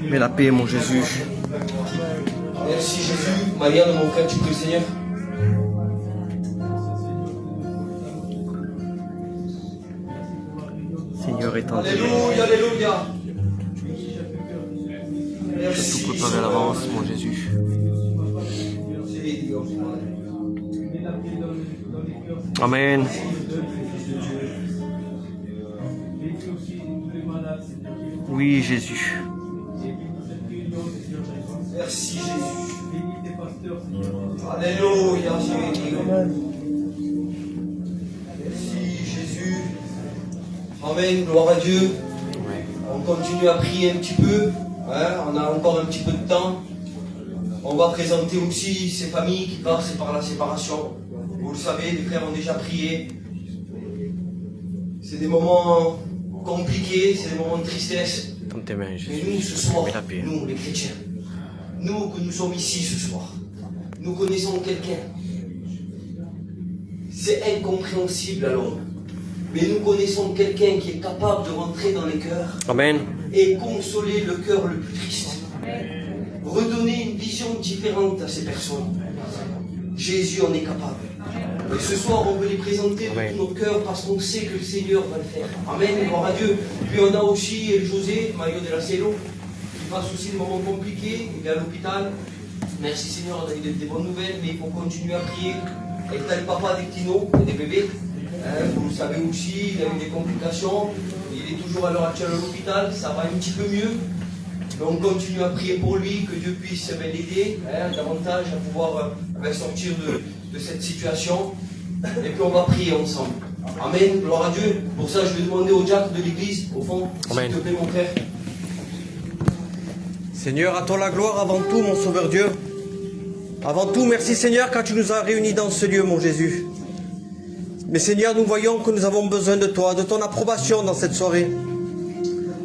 Mais la paix, mon Jésus. Merci Jésus. Marianne, mon frère, tu pries le Seigneur. Seigneur est en paix. Alléluia, alléluia. J'ai tout préparé à l'avance, mon Jésus. Amen. Oui, Jésus. Merci Jésus. Alléluia, Jésus. Merci Jésus. Amen, gloire à Dieu. On continue à prier un petit peu. Hein, on a encore un petit peu de temps. On va présenter aussi ces familles qui passent par la séparation. Vous le savez, les frères ont déjà prié. C'est des moments compliqués, c'est des moments de tristesse. Dans tes mains, Jésus. Mais nous, ce soir, Mets la paix. nous, les chrétiens, nous que nous sommes ici ce soir, nous connaissons quelqu'un. C'est incompréhensible à l'homme. Mais nous connaissons quelqu'un qui est capable de rentrer dans les cœurs Amen. et consoler le cœur le plus triste. Redonner une vision différente à ces personnes. Jésus en est capable. Et ce soir, on veut les présenter de tout notre cœur parce qu'on sait que le Seigneur va le faire. Amen, gloire à Dieu. Puis on a aussi José, Mario de la Celo, qui passe aussi des moments compliqués. Il est à l'hôpital. Merci Seigneur, on a eu des bonnes nouvelles, mais il faut continuer à prier. Et t'as le papa des Tino, des bébés. Vous le savez aussi, il a eu des complications. Il est toujours à l'heure actuelle à l'hôpital. Ça va un petit peu mieux. Donc on continue à prier pour lui, que Dieu puisse l'aider davantage à pouvoir sortir de cette situation. Et puis on va prier ensemble. Amen, gloire à Dieu. Pour ça, je vais demander au diacre de l'église, au fond, s'il te plaît mon frère. Seigneur, à toi la gloire avant tout, mon Sauveur Dieu. Avant tout, merci Seigneur, car tu nous as réunis dans ce lieu, mon Jésus. Mais Seigneur, nous voyons que nous avons besoin de toi, de ton approbation dans cette soirée.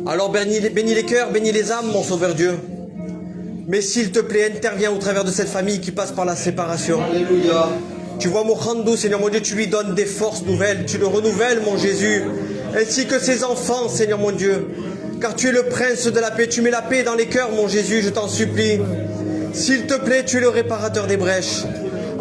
Alors bénis les cœurs, bénis les âmes, mon Sauveur Dieu. Mais s'il te plaît, interviens au travers de cette famille qui passe par la séparation. Alléluia. Tu vois Mokhandou, Seigneur mon Dieu, tu lui donnes des forces nouvelles, tu le renouvelles, mon Jésus, ainsi que ses enfants, Seigneur mon Dieu. Car tu es le prince de la paix, tu mets la paix dans les cœurs, mon Jésus, je t'en supplie. S'il te plaît, tu es le réparateur des brèches.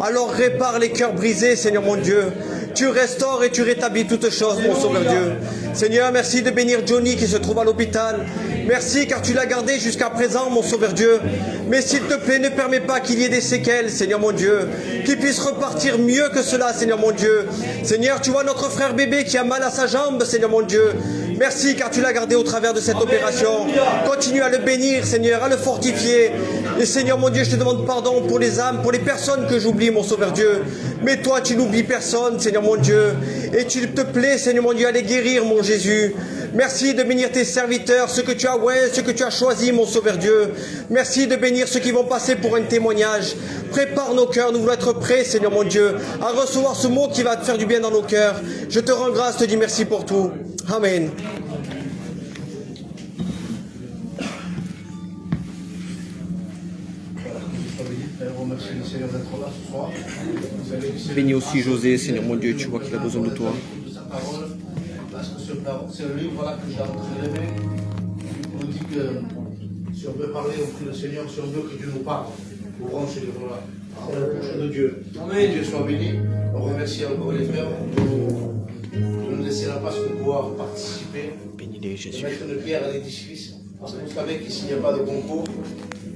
Alors répare les cœurs brisés, Seigneur mon Dieu. Tu restaures et tu rétablis toutes choses, mon Sauveur Dieu. Seigneur, merci de bénir Johnny qui se trouve à l'hôpital. Merci car tu l'as gardé jusqu'à présent, mon Sauveur Dieu. Mais s'il te plaît, ne permets pas qu'il y ait des séquelles, Seigneur mon Dieu. Qu'il puisse repartir mieux que cela, Seigneur mon Dieu. Seigneur, tu vois notre frère bébé qui a mal à sa jambe, Seigneur mon Dieu. Merci car tu l'as gardé au travers de cette opération. Continue à le bénir, Seigneur, à le fortifier. Et Seigneur mon Dieu, je te demande pardon pour les âmes, pour les personnes que j'oublie, mon Sauveur Dieu. Mais toi, tu n'oublies personne, Seigneur mon Dieu. Et tu te plais, Seigneur mon Dieu, à les guérir, mon Jésus. Merci de bénir tes serviteurs, ceux que tu as ceux que tu as choisis, mon Sauveur Dieu. Merci de bénir ceux qui vont passer pour un témoignage. Prépare nos cœurs, nous voulons être prêts, Seigneur mon Dieu, à recevoir ce mot qui va te faire du bien dans nos cœurs. Je te rends grâce, te dis merci pour tout. Amen. Bénis aussi José, Seigneur mon Dieu, tu vois qu'il a besoin de toi. Parce que c'est le livre que j'ai entre les mains. Il nous dit que si on veut parler au prix du Seigneur, si on veut que Dieu nous parle, ouvrons ce livre-là. C'est la bouche de Dieu. Amen. Dieu soit béni. On remercie encore les frères de nous laisser la place de pouvoir participer. Bénis-les, Jésus. De mettre une pierre à l'édifice. Parce que vous savez qu'ici, il n'y a pas de concours.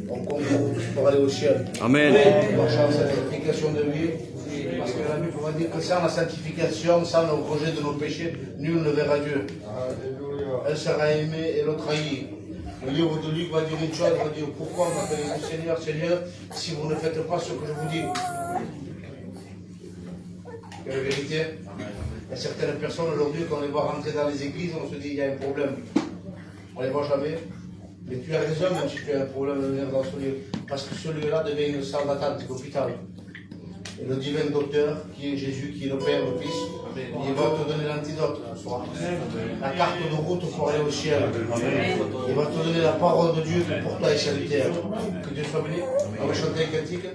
On concourt tous pour aller au ciel. Amen. On marche en sanctification de vie. Parce que la Bible va dire que sans la sanctification, sans le rejet de nos péchés, nul ne verra Dieu. Un sera aimé et l'autre haï. Le livre de Luc va dire une chose, il va dire pourquoi on appelle le Seigneur, Seigneur, si vous ne faites pas ce que je vous dis. C'est la vérité. Il y a certaines personnes aujourd'hui, quand on les voit rentrer dans les églises, on se dit il y a un problème. On ne les voit jamais. Mais tu as raison, même si tu as un problème de venir dans ce lieu. Parce que ce lieu-là devient une salle d'attente, l'hôpital. Et le divin docteur, qui est Jésus, qui est le Père, le Fils, il va te donner l'antidote ce soir. La carte de route pour aller au ciel. Il va te donner la parole de Dieu pour toi et salutaire. Que Dieu soit béni. On va chanter un cantique.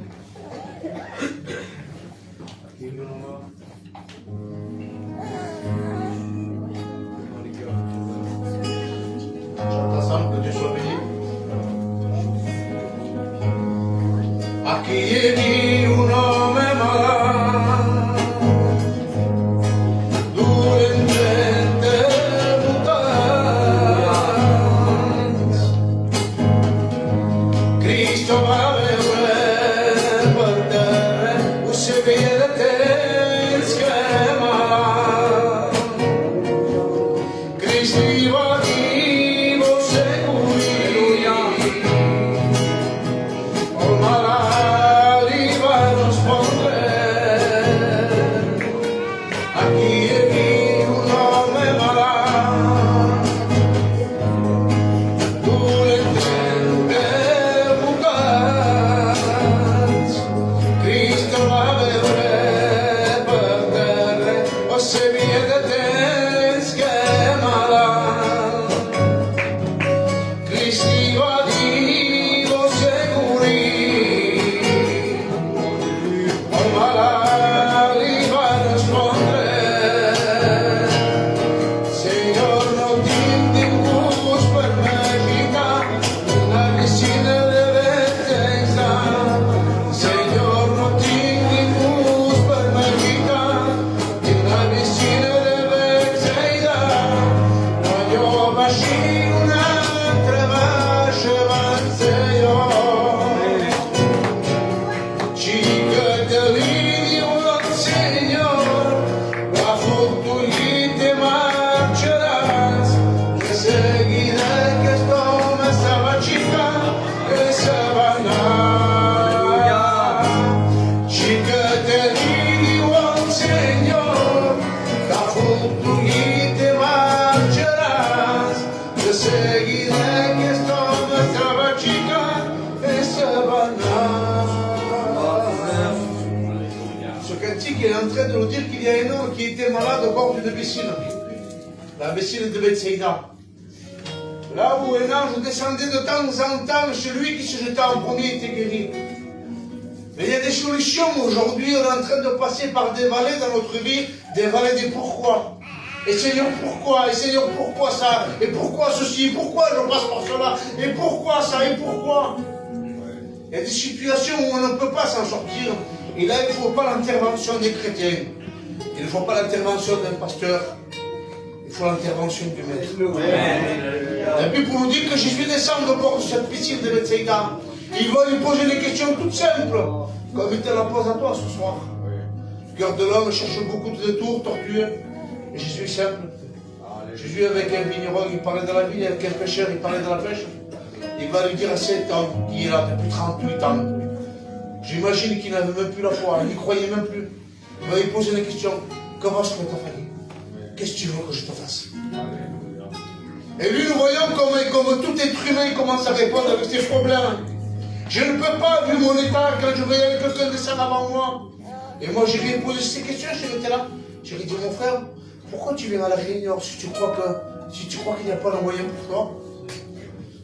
Il est en train de nous dire qu'il y a un homme qui était malade au bord d'une piscine. La piscine de Bethsaïda. Là où un ange descendait de temps en temps, celui qui se jetait en premier était guéri. Mais il y a des solutions. Aujourd'hui, on est en train de passer par des vallées dans notre vie, des vallées des pourquoi. Et Seigneur, pourquoi? Et Seigneur, pourquoi ça? Et pourquoi ceci? Pourquoi je passe par cela? Et pourquoi ça? Et pourquoi? Il y a des situations où on ne peut pas s'en sortir. Et là, il ne faut pas l'intervention des chrétiens. Il ne faut pas l'intervention d'un pasteur. Il faut l'intervention du Maître. Et puis pour nous dire que Jésus descend au bord de cette piscine de Bethsaïda, il va lui poser des questions toutes simples, comme il te la pose à toi ce soir. Le cœur de l'homme cherche beaucoup de détours, tortueux. Et Jésus est simple. Jésus avec un vigneron, il parlait de la vie, avec un pêcheur, il parlait de la pêche. Il va lui dire à cet homme qui est là depuis 38 ans. J'imagine qu'il n'avait même plus la foi, il n'y croyait même plus. Il va lui poser des questions. Comment est-ce que tu as fait? Qu'est-ce que tu veux que je te fasse? Et lui, nous voyons comme tout être humain commence à répondre avec ses problèmes. Je ne peux pas, vu mon état, quand je voyais quelqu'un descendre avant moi. Et moi, j'ai bien posé ces questions, j'étais là. J'ai dit, mon frère, pourquoi tu viens à la réunion si tu crois qu'il n'y a pas le moyen pour toi?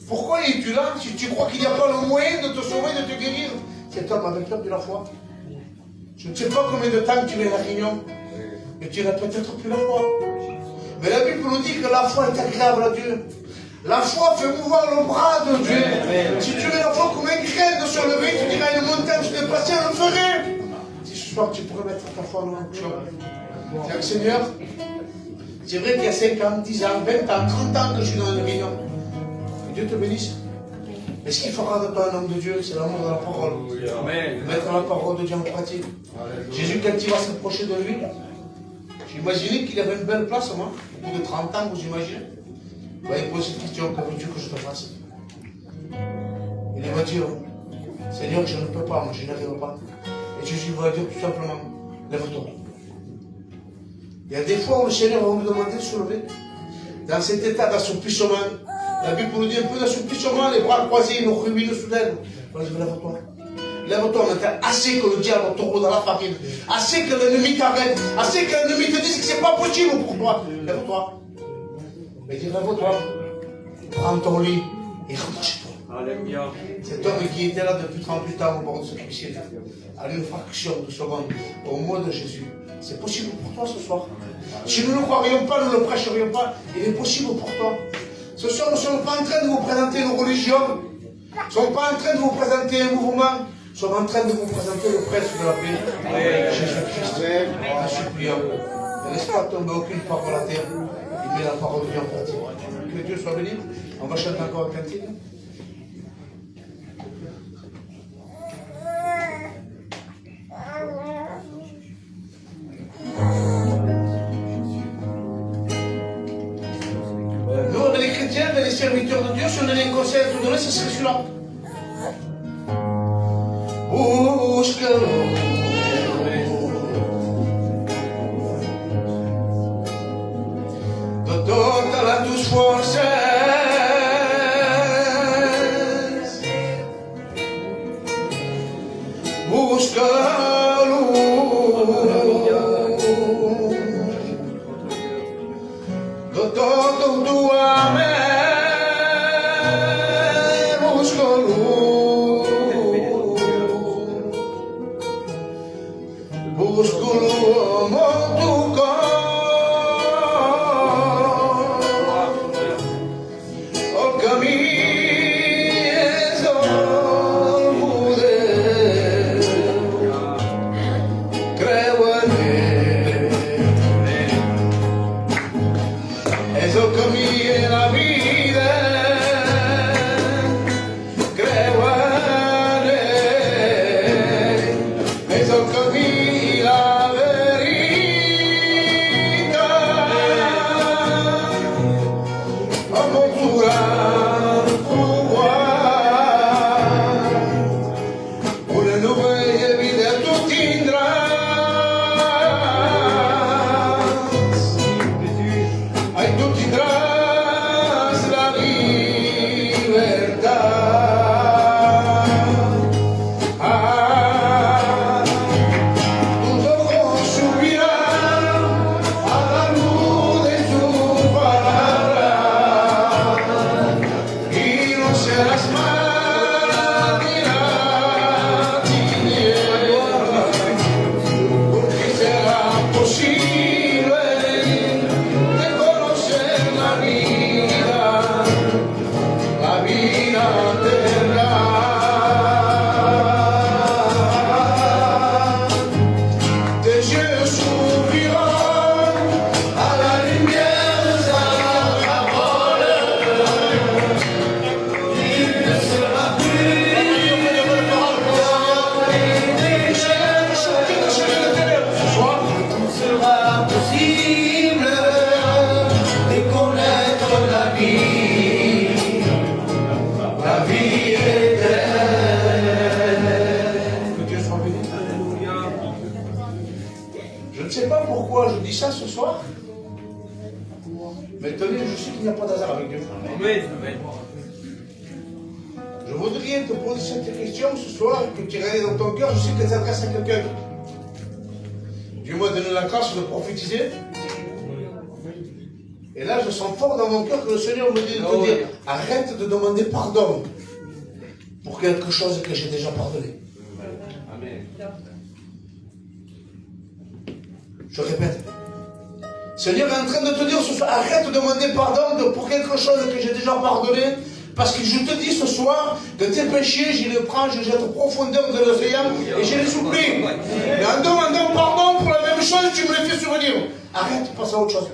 Pourquoi es-tu là si tu crois qu'il n'y a pas le moyen de te sauver, de te guérir? Cet homme avait peur de la foi. Je ne sais pas combien de temps tu viens à la réunion, mais tu n'as peut-être plus la foi. Mais la Bible nous dit que la foi est agréable à Dieu. La foi fait mouvoir le bras de Dieu. Si tu mets la foi comme un grain de se lever, tu diras une montagne se déplacer, elle le ferait. Si ce soir tu pourrais mettre ta foi dans l'action. Tiens, Seigneur, c'est vrai qu'il y a 5 ans, 10 ans, 20 ans, 30 ans que je suis dans une réunion. Que Dieu te bénisse. Mais ce qu'il fera de toi un homme de Dieu, c'est l'amour de la parole. Mettre la parole de Dieu en pratique. Jésus, quand il va s'approcher de lui, j'imaginais qu'il avait une belle place, moi. Au bout de 30 ans, vous imaginez. Il va lui poser cette question, que veux-tu que je te fasse? Il va dire, Seigneur, je ne peux pas, moi, je n'arrive pas. Et Jésus va dire tout simplement, lève-toi. Il y a des fois où le Seigneur va nous demander de se lever. Dans cet état d'assouplissement, la Bible nous dit un peu d'assouplissement, les bras croisés, nos ruines soudaines. On dit, lève-toi. Lève-toi maintenant. Assez que le diable te roule dans la farine. Assez que l'ennemi t'arrête. Assez que l'ennemi te dise que c'est pas possible pour toi. Lève-toi. Mais dis, lève-toi. Prends ton lit et rentre chez toi. Cet homme qui était là depuis 38 ans au bord de cette piscine, à une fraction de seconde, au mot de Jésus. C'est possible pour toi ce soir. Si nous ne croirions pas, nous ne le prêcherions pas, il est possible pour toi. Ce soir, nous ne sommes pas en train de vous présenter une religion. Nous ne sommes pas en train de vous présenter un mouvement. Nous sommes en train de vous présenter le prince de la paix, Jésus-Christ. Nous supplions. Ne laisse pas tomber aucune parole à terre. Il met la parole de Dieu en pratique. Que Dieu soit béni. On va chanter encore un cantique. Nous, les chrétiens, les serviteurs de Dieu, si on a un conseil à te donner, ce serait celui-là. Busca-lo de todas las tus fuerzas. Busca-lo de todo tu amor. Eso que a mí en la vida. n'y a pas d'hasard avec Dieu. Je voudrais te poser cette question ce soir, que tu regardes dans ton cœur, je sais qu'elle s'adresse à quelqu'un. Dieu m'a donné la grâce de prophétiser. Et là, je sens fort dans mon cœur que le Seigneur me dit de te dire, arrête de demander pardon pour quelque chose que j'ai déjà pardonné. Amen. Je répète. Seigneur est en train de te dire ce soir, arrête de demander pardon pour quelque chose que j'ai déjà pardonné. Parce que je te dis ce soir que tes péchés, je les prends, je les jette aux profondeurs de l'océan et je les oublie. Mais en demandant pardon pour la même chose, tu me les fais survenir. Arrête, passe à autre chose.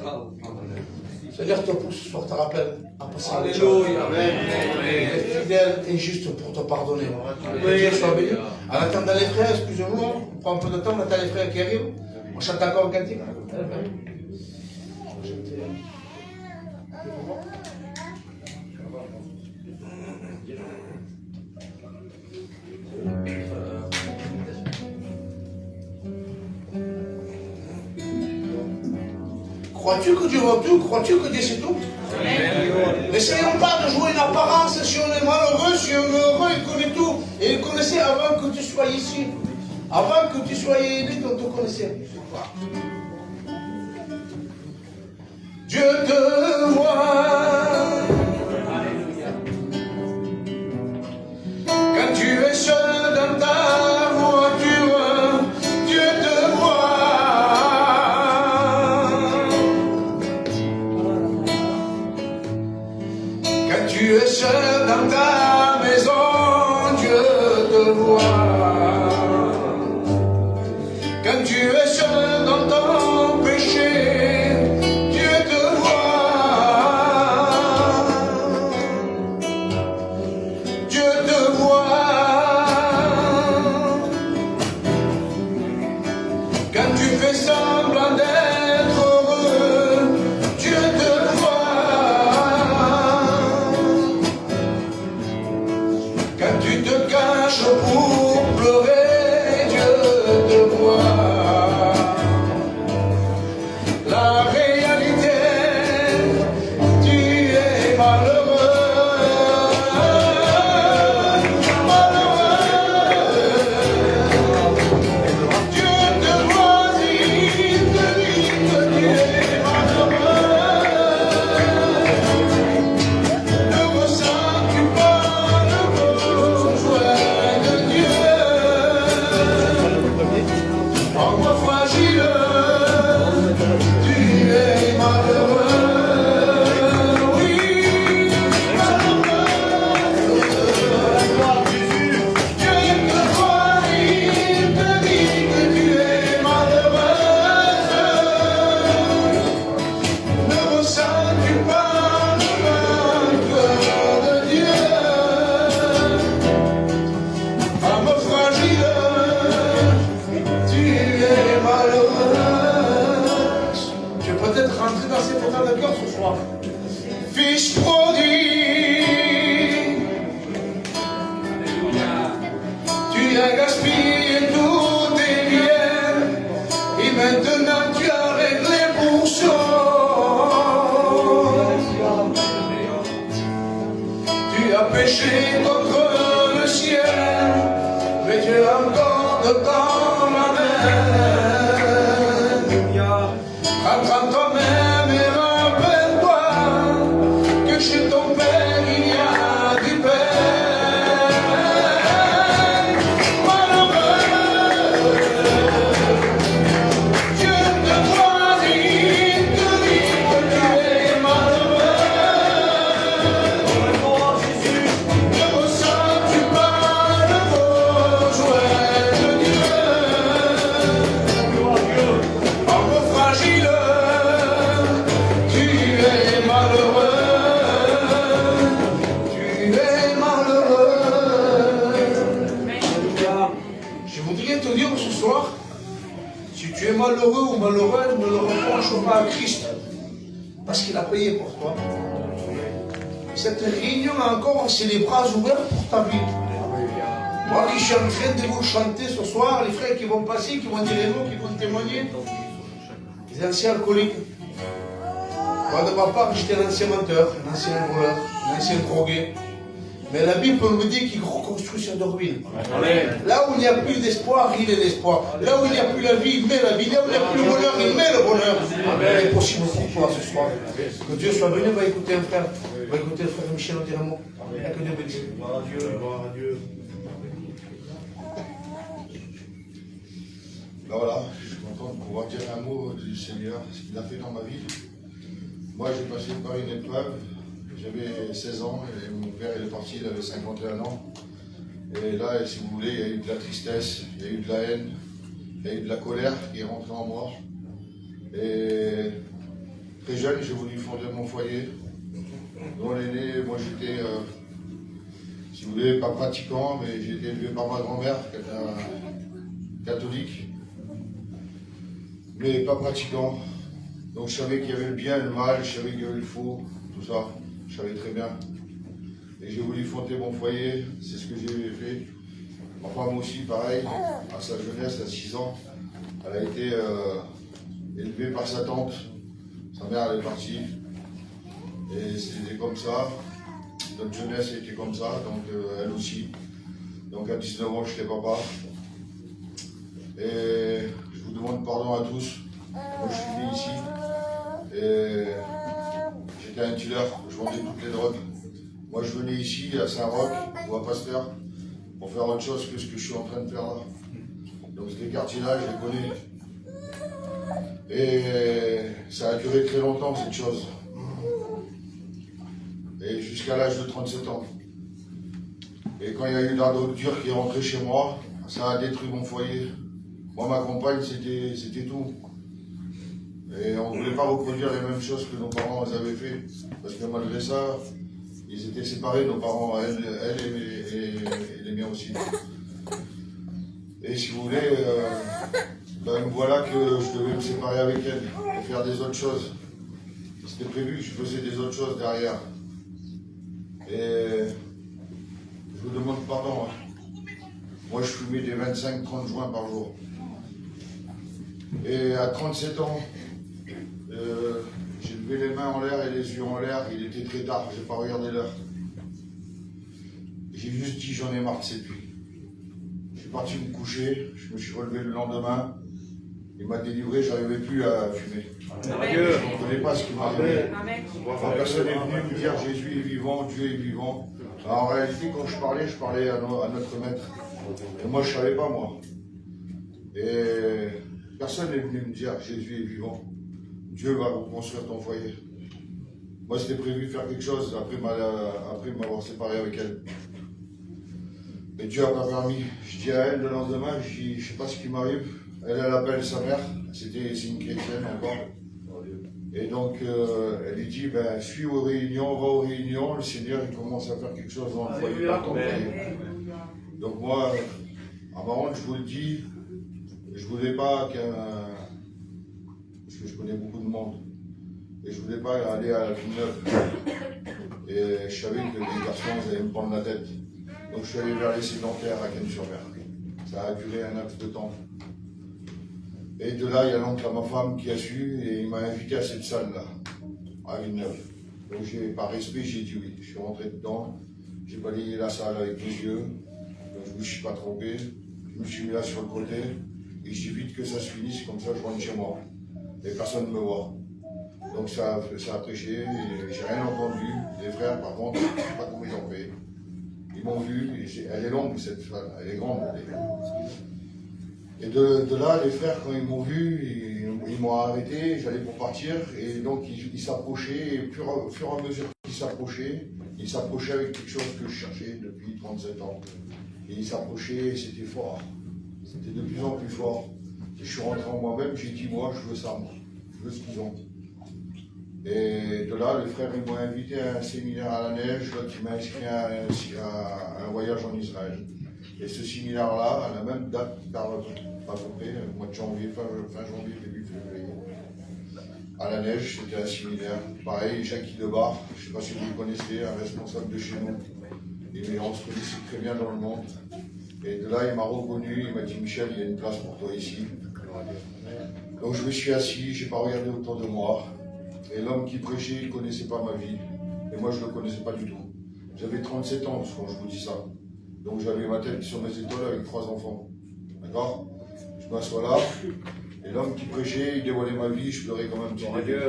Seigneur te pousse ce soir, te rappelle à passer à autre chose. Il est fidèle et juste pour te pardonner. Que Dieu soit béni. En attendant les frères, excusez-moi, on prend un peu de temps, on attend les frères qui arrivent. On chante encore un cantique. Crois-tu que Dieu voit tout? Crois-tu que Dieu sait tout? N'essayons pas de jouer une apparence. Si on est malheureux, si on est heureux, il connaît tout. Et il connaissait avant que tu sois ici. Avant que tu sois né, on te connaissait. Dieu te voit. Quand tu es seul dans ta voiture, Dieu te voit. Quand tu es seul dans ta maison, Dieu te voit. Quand tu es seul dans ton péché, Dieu te voit. Dieu te voit. Quand tu fais semblant d'être heureux, Dieu te voit. Quand tu te caches pour pleurer, Dieu te voit. La réalité, tu es malheureux. Dieu te voit, il te dit que tu es malheureux. Ne ressens-tu pas le besoin de Dieu? En moi fragile, tu es malheureux. Oui, malheureux. Dieu te voit, il te dit que tu es malheureuse. Ne ressens-tu pas le manque de Dieu? Âme fragile, tu es malheureuse. Tu peux peut-être rentrer dans cet état de cœur ce soir. Fils prodigue, tu as gaspillé tous tes biens et maintenant tu as réglé pour ça. Tu as péché contre le ciel, mais Dieu a encore de temps la main. Rentre en toi-même et rappelle-toi que chez ton Père il y a du pain. Malheureux, Dieu te voit, il te dit que tu es malheureux. Ne ressens-tu pas le besoin de Dieu? Homme fragile, tu es malheureux. Tu es malheureux. Je voudrais te dire ce soir, si tu es malheureux ou malheureuse, ne le reproche pas à Christ, parce qu'il a payé pour toi. Cette réunion encore, c'est les bras ouverts pour ta vie. Moi qui suis en train de vous chanter ce soir, les frères qui vont passer, qui vont dire les mots, qui vont témoigner, les anciens alcooliques, Moi, de ma part, j'étais un ancien menteur, un ancien voleur, un ancien drogué. Mais la Bible nous dit qu'il reconstruit sur de ruines. Là où il n'y a plus d'espoir, il est l'espoir. Là où il n'y a plus la vie, il met la vie. Là où il n'y a plus le bonheur, il met le bonheur. Il est possible pour toi ce soir. Que Dieu soit venu, va écouter un frère. Va écouter le frère Michel en dire un mot. Que Dieu bénisse. Gloire à Dieu, gloire à Dieu. Ben voilà, je suis content de pouvoir dire un mot du Seigneur, ce qu'il a fait dans ma vie. Moi, j'ai passé par une épreuve. J'avais 16 ans et mon père il est parti, il avait 51 ans. Et là, si vous voulez, il y a eu de la tristesse, il y a eu de la haine, il y a eu de la colère qui est rentrée en moi. Et très jeune, j'ai voulu fonder mon foyer. Dans l'aîné, moi j'étais, si vous voulez, pas pratiquant, mais j'ai été élevé par ma grand-mère, qui était catholique, mais pas pratiquant. Donc je savais qu'il y avait le bien et le mal, je savais qu'il y avait le faux, tout ça. Je savais très bien. Et j'ai voulu fonder mon foyer, c'est ce que j'ai fait. Ma femme aussi, pareil, à sa jeunesse, à 6 ans, elle a été élevée par sa tante. Sa mère, elle est partie. Et c'était comme ça. Notre jeunesse a été comme ça, donc elle aussi. Donc à 19 ans, j'étais papa. Et je vous demande pardon à tous. Moi, je suis né ici. Et j'étais un dealer, je vendais toutes les drogues. Moi, je venais ici, à Saint-Roch, ou à Pasteur, pour faire autre chose que ce que je suis en train de faire là. Donc, ces quartiers-là, je les connais. Et ça a duré très longtemps, cette chose. Et jusqu'à l'âge de 37 ans. Et quand il y a eu la drogue dure qui est rentrée chez moi, ça a détruit mon foyer. Moi, ma compagne, c'était tout. Et on ne voulait pas reproduire les mêmes choses que nos parents avaient fait. Parce que malgré ça, ils étaient séparés, nos parents, elle et les miens aussi. Et si vous voulez, ben voilà que je devais me séparer avec elle et faire des autres choses. C'était prévu que je faisais des autres choses derrière. Et je vous demande pardon. Moi, je fumais des 25-30 joints par jour. Et à 37 ans, j'ai levé les mains en l'air et les yeux en l'air. Il était très tard, je n'ai pas regardé l'heure. J'ai juste dit j'en ai marre de cette vie. Je suis parti me coucher, je me suis relevé le lendemain. Il m'a délivré, je n'arrivais plus à fumer. Je ne comprenais pas ce qui m'arrivait. Personne n'est venu me dire Jésus est vivant, Dieu est vivant. Alors, en réalité, quand je parlais à notre maître. Et moi, je ne savais pas, moi. Et personne n'est venu me dire Jésus est vivant. Dieu va reconstruire ton foyer. Moi, c'était prévu de faire quelque chose après m'avoir séparé avec elle. Et Dieu n'a pas permis. Je dis à elle le lendemain, je dis, je ne sais pas ce qui m'arrive. Elle appelle sa mère, c'est une chrétienne encore. Et donc, elle lui dit, ben, suis aux réunions, va aux réunions, le Seigneur, il commence à faire quelque chose dans le foyer. Donc moi, à ma honte, je vous le dis, je ne voulais pas parce que je connais beaucoup de monde, et je ne voulais pas aller à la Villeneuve. Et je savais que les garçons, ils allaient me prendre la tête. Donc je suis allé vers les sédentaires à Cannes-sur-Mer. Ça a duré un laps de temps. Et de là, il y a l'oncle à ma femme qui a su, et il m'a invité à cette salle-là, à Villeneuve. Donc par respect, j'ai dit oui. Je suis rentré dedans, j'ai balayé la salle avec mes yeux, donc je ne me suis pas trompé. Je me suis mis là sur le côté, et j'évite que ça se finisse, comme ça je rentre chez moi. Et personne ne me voit. Donc ça a prêché, et j'ai rien entendu. Les frères, par contre, je ne sais pas comment ils ont fait. Ils m'ont vu, et elle est longue cette salle, elle est grande. Et de là, les frères, quand ils m'ont vu, ils m'ont arrêté, j'allais pour partir, et donc ils s'approchaient, et au fur et à mesure qu'ils s'approchaient avec quelque chose que je cherchais depuis 37 ans. Et ils s'approchaient, et c'était fort. C'était de plus en plus fort. Et je suis rentré en moi-même, j'ai dit, moi, je veux ça, moi. Je veux ce qu'ils ont. Et de là, les frères, ils m'ont invité à un séminaire à la neige, l'autre, il m'a inscrit à un voyage en Israël. Et ce séminaire-là, à la même date, à peu près, au mois de janvier, fin janvier, début février. À la neige, c'était un séminaire. Pareil, Jackie Debar, je ne sais pas si vous le connaissez, un responsable de chez nous. Et on se connaissait très bien dans le monde. Et de là, il m'a reconnu, il m'a dit Michel, il y a une place pour toi ici. Donc je me suis assis, je n'ai pas regardé autour de moi. Et l'homme qui prêchait, il ne connaissait pas ma vie. Et moi, je ne le connaissais pas du tout. J'avais 37 ans quand je vous dis ça. Donc j'avais ma tête sur mes épaules avec 3 enfants. D'accord? Je m'assois là. Et l'homme qui prêchait, il dévoilait ma vie, je pleurais comme un petit bébé.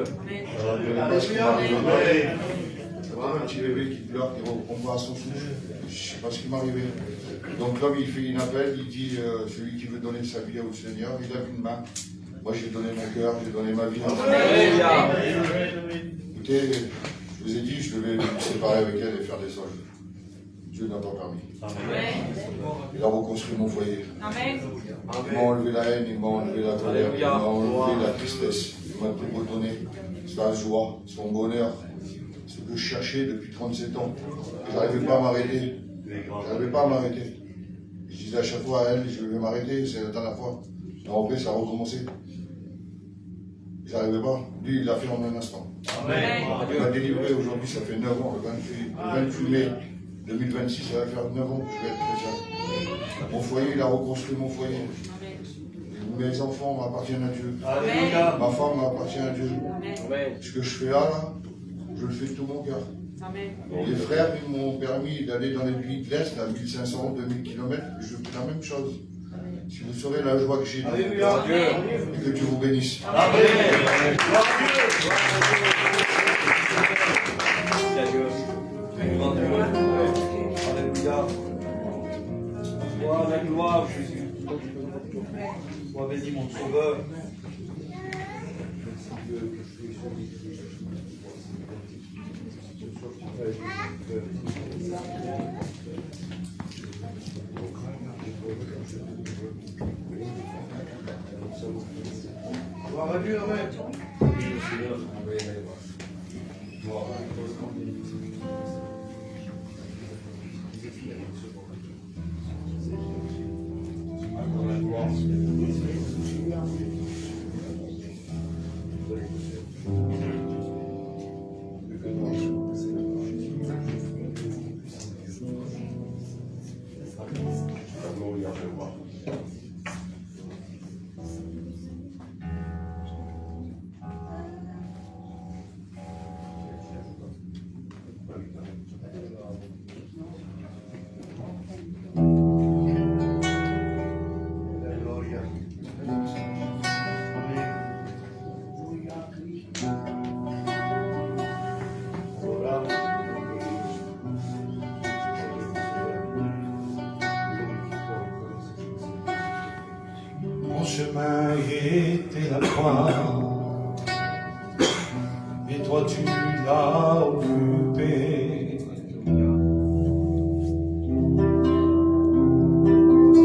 C'est comme un petit bébé qui pleure, qui reprend à son souffle. Je ne sais pas ce qui m'arrivait. Donc l'homme, il fait une appel, il dit, celui qui veut donner sa vie au Seigneur, il lève une main. Moi, j'ai donné mon cœur, j'ai donné ma vie. Écoutez, je vous ai dit, je devais me séparer avec elle et faire des soldes. Dieu n'a pas permis. Il a reconstruit mon foyer. Il m'a enlevé la haine, il m'a enlevé la colère, il m'a enlevé la tristesse. Il m'a tout redonné. Sa joie, son bonheur. Ce que je cherchais depuis 37 ans. Je n'arrivais pas à m'arrêter. Je n'arrivais pas à m'arrêter. Je disais à chaque fois à elle, je vais m'arrêter, c'est la dernière fois. Et après, ça a recommencé. J'arrivais pas. Lui, il l'a fait en un instant. Il m'a délivré aujourd'hui, ça fait 9 ans, le 28 mai 2026, ça va faire 9 ans que je vais être chrétien. Mon foyer, il a reconstruit mon foyer. Et mes enfants m'appartiennent à Dieu. Ma femme m'appartient à Dieu. Ce que je fais là, je le fais de tout mon cœur. Les frères, ils m'ont permis d'aller dans les pays de l'Est, à 1500, 2000 km, je fais la même chose. Si vous saurez la joie que j'ai dans mon cœur, et que Dieu vous bénisse. Sois la gloire, Jésus. Sois béni, mon Sauveur. Gloire à Dieu, amen. Mon chemin était la croix, et toi tu l'as occupé.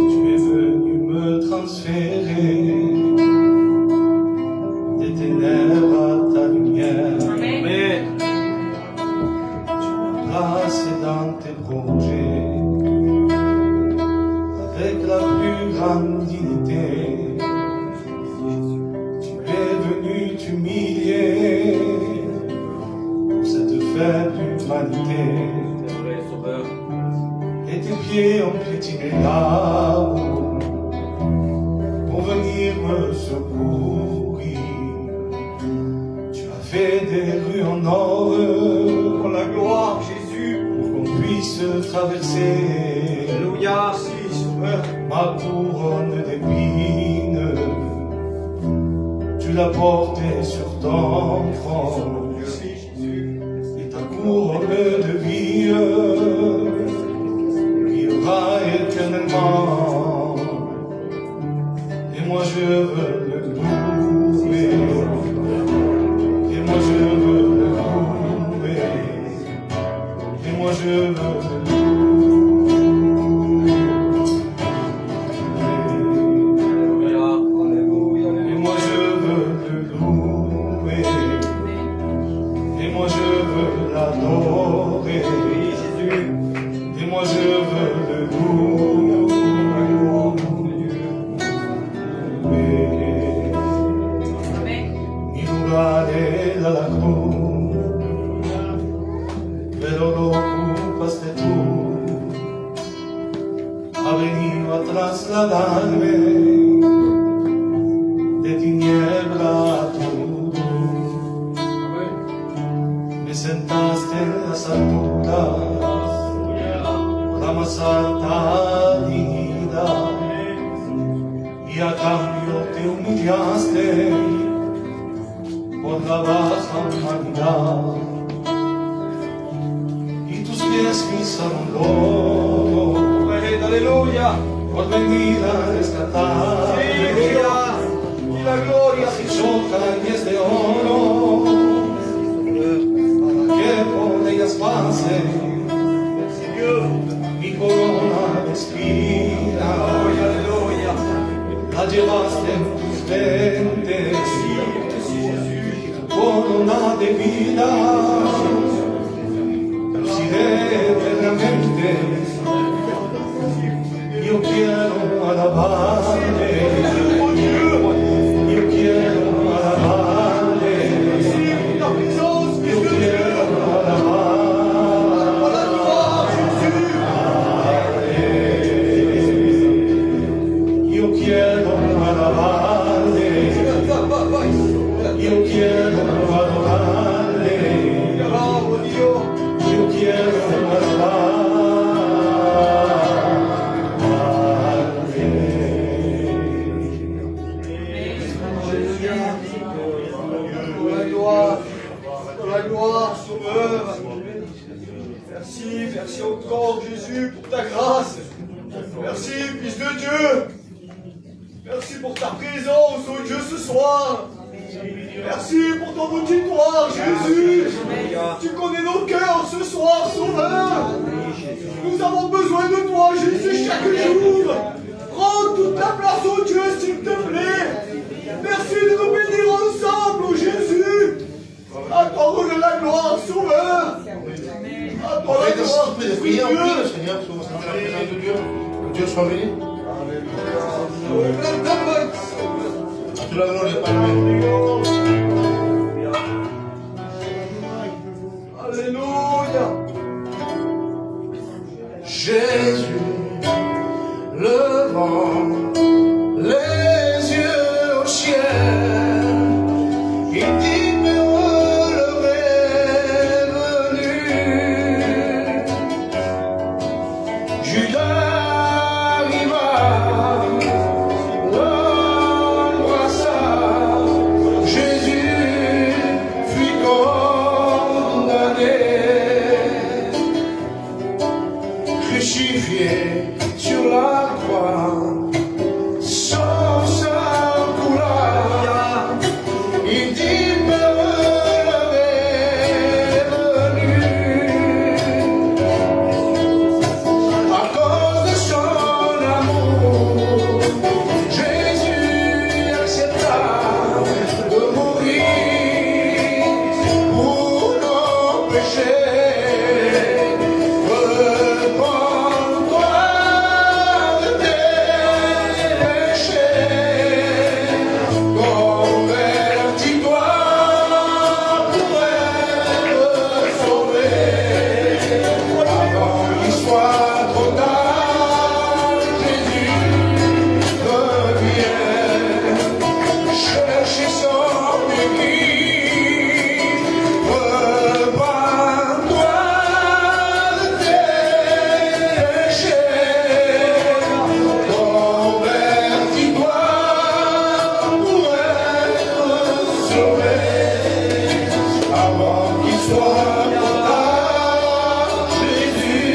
Tu es venu me transférer des ténèbres à ta lumière. Amen. Tu m'as placé dans tes projets avec la plus grande dignité. Pour cette faible humanité, et tes pieds ont piétiné là-haut pour venir me secourir. Tu as fait des rues en or Pour la gloire, Jésus. pour qu'on puisse traverser. Alléluia, si, Sauveur. Ma couronne d'épines, tu l'as portée sur ton front, et ta couronne de vie brillera éternellement. Et moi je veux le louer, et moi je veux le louer, et moi je veux le louer. Ha venido a trasladarme de tiniebla a tu luz. Ramasata dignidad, y a cambio te humillaste por la baja humanidad, y tus pies pisaron lodo, aleluya, por venir a rescatar, y la gloria se choca y es de oro, para que por ellas pase mi corona de espina, aleluya, la llevaste en tus lentes, tu corona de vida, luciré eternamente, yo quiero alabarle, yo quiero alabarle, yo quiero alabarle. Yo quiero alabarle, yo quiero adorarle, yo quiero La gloire, Sauveur. Merci, merci encore Jésus pour ta grâce. Merci, Fils de Dieu. Merci pour ta présence, oh Dieu, ce soir. Merci pour ton auditoire, Jésus. Tu connais nos cœurs ce soir, Sauveur. Nous avons besoin de toi, Jésus, chaque jour. Prends toute la place, oh Dieu, s'il te plaît. Merci de nous bénir ensemble, oh Jésus. À toi la gloire, Sauveur. À toi la gloire, de prier en priant le Seigneur, parce qu'on va la présence de Dieu. Que Dieu soit béni. Tu la gloire est pas Alléluia. Jésus, levant les yeux au ciel, il dit mais l'heure est venue. Judas arriva, l'embrassa, Jésus fut condamné, crucifié sur la croix, son sang coula. Il dit mais l'heure est venue. À cause de son amour, Jésus accepta de mourir pour nos péchés. Repends-toi de tes péchés, convertis-toi pour être sauvé. Avant qu'il soit trop tard, Jésus revient chercher son église. Repends-toi de tes péchés, convertis-toi pour être sauvé. Avant qu'il soit trop tard, Jésus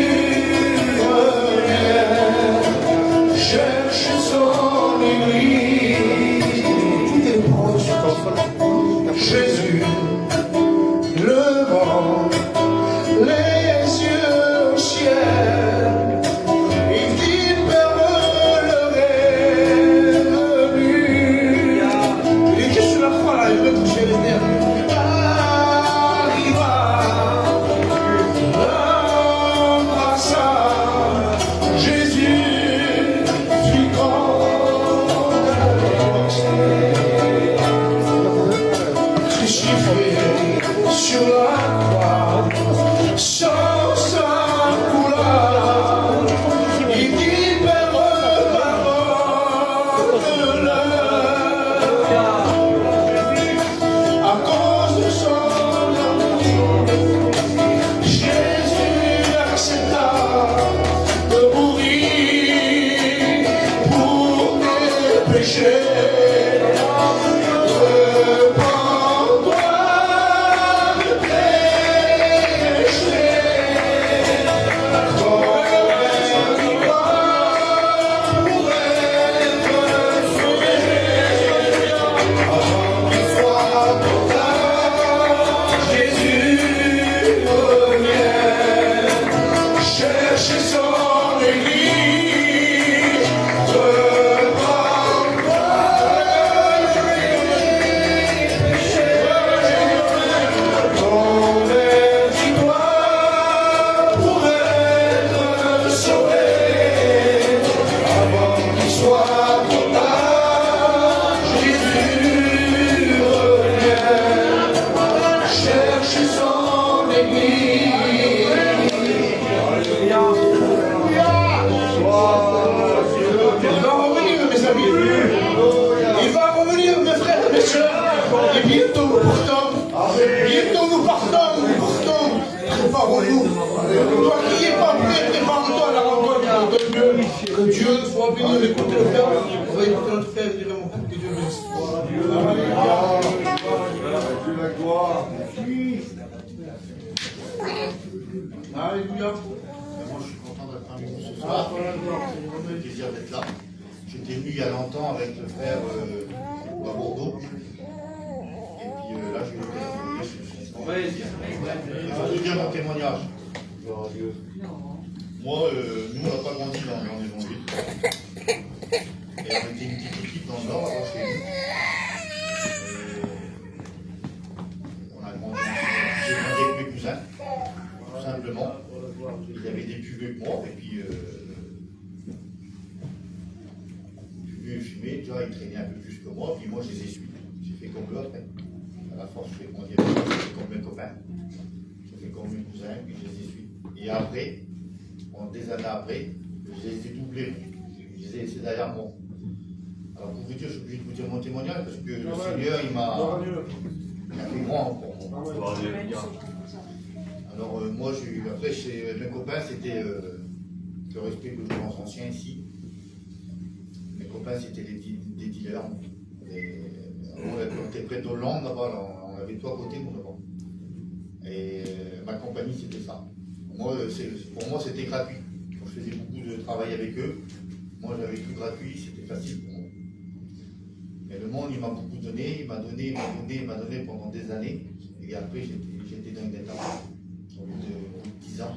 va venir écouter le frère. On va écouter notre frère et dire mon frère que Dieu bénisse. Dieu la gloire. Alléluia. Moi, je suis content d'être parmi vous ce soir. J'ai le plaisir d'être là. J'étais venu il y a longtemps avec le frère à Bordeaux. Et puis là, j'ai eu l'occasion de venir sur Je vais vous dire mon témoignage. Moi, nous, on n'a pas grandi dans l'évangile. Et on était une petite équipe dans le Nord, avant chez nous. On a grandi. J'ai grandi avec mes cousins, tout simplement. Il y avait des plus vieux que moi, et puis plus vieux fumés, tu vois, ils traînaient un peu plus que moi, puis moi je les ai suivis. J'ai fait comme eux après. À la force, je fais comme mes copains, j'ai fait comme mes cousins, puis je les ai suivis. Et après, des années après, je les ai doublés. Je les ai laissés derrière moi. Alors pour vous dire, je suis obligé de vous dire mon témoignage, parce que le Seigneur, il m'a fait grand pour moi. Alors moi, après chez mes copains, c'était le respect que je pense ancien ici. Mes copains, c'était des dealers. On était près d'Hollande, là-bas, on avait tout à côté, nous, là-bas. Et ma compagnie, c'était ça. Moi, pour moi, c'était gratuit. Quand je faisais beaucoup de travail avec eux, moi, j'avais tout gratuit, c'était facile pour moi. Mais le monde, il m'a beaucoup donné, il m'a donné pendant des années. Et après, j'étais dans une étape. Au bout de 10 ans.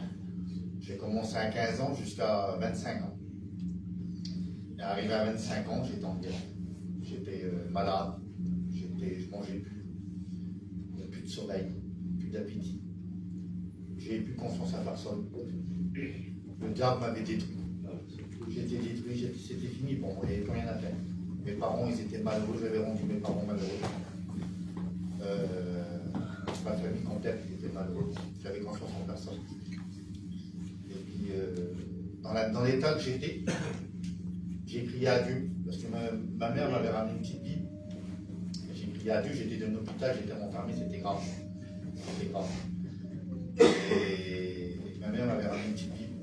J'ai commencé à 15 ans jusqu'à 25 ans. Et arrivé à 25 ans, j'étais en guerre. J'étais malade, je mangeais plus. Il n'y avait plus de sommeil, plus d'appétit. J'ai plus confiance à personne. Le diable m'avait détruit. J'étais détruit, c'était fini pour moi, il n'y avait plus rien à faire. Mes parents, ils étaient malheureux, j'avais rendu mes parents malheureux. Ma famille complète était malheureuse, j'avais confiance en personne. Et puis, dans l'état que j'étais, j'ai prié à Dieu, parce que ma mère m'avait ramené une petite Bible. J'ai prié à Dieu, j'étais dans l'hôpital, j'étais enfermé, c'était grave. C'était grave. Et ma mère m'avait ramené une petite Bible.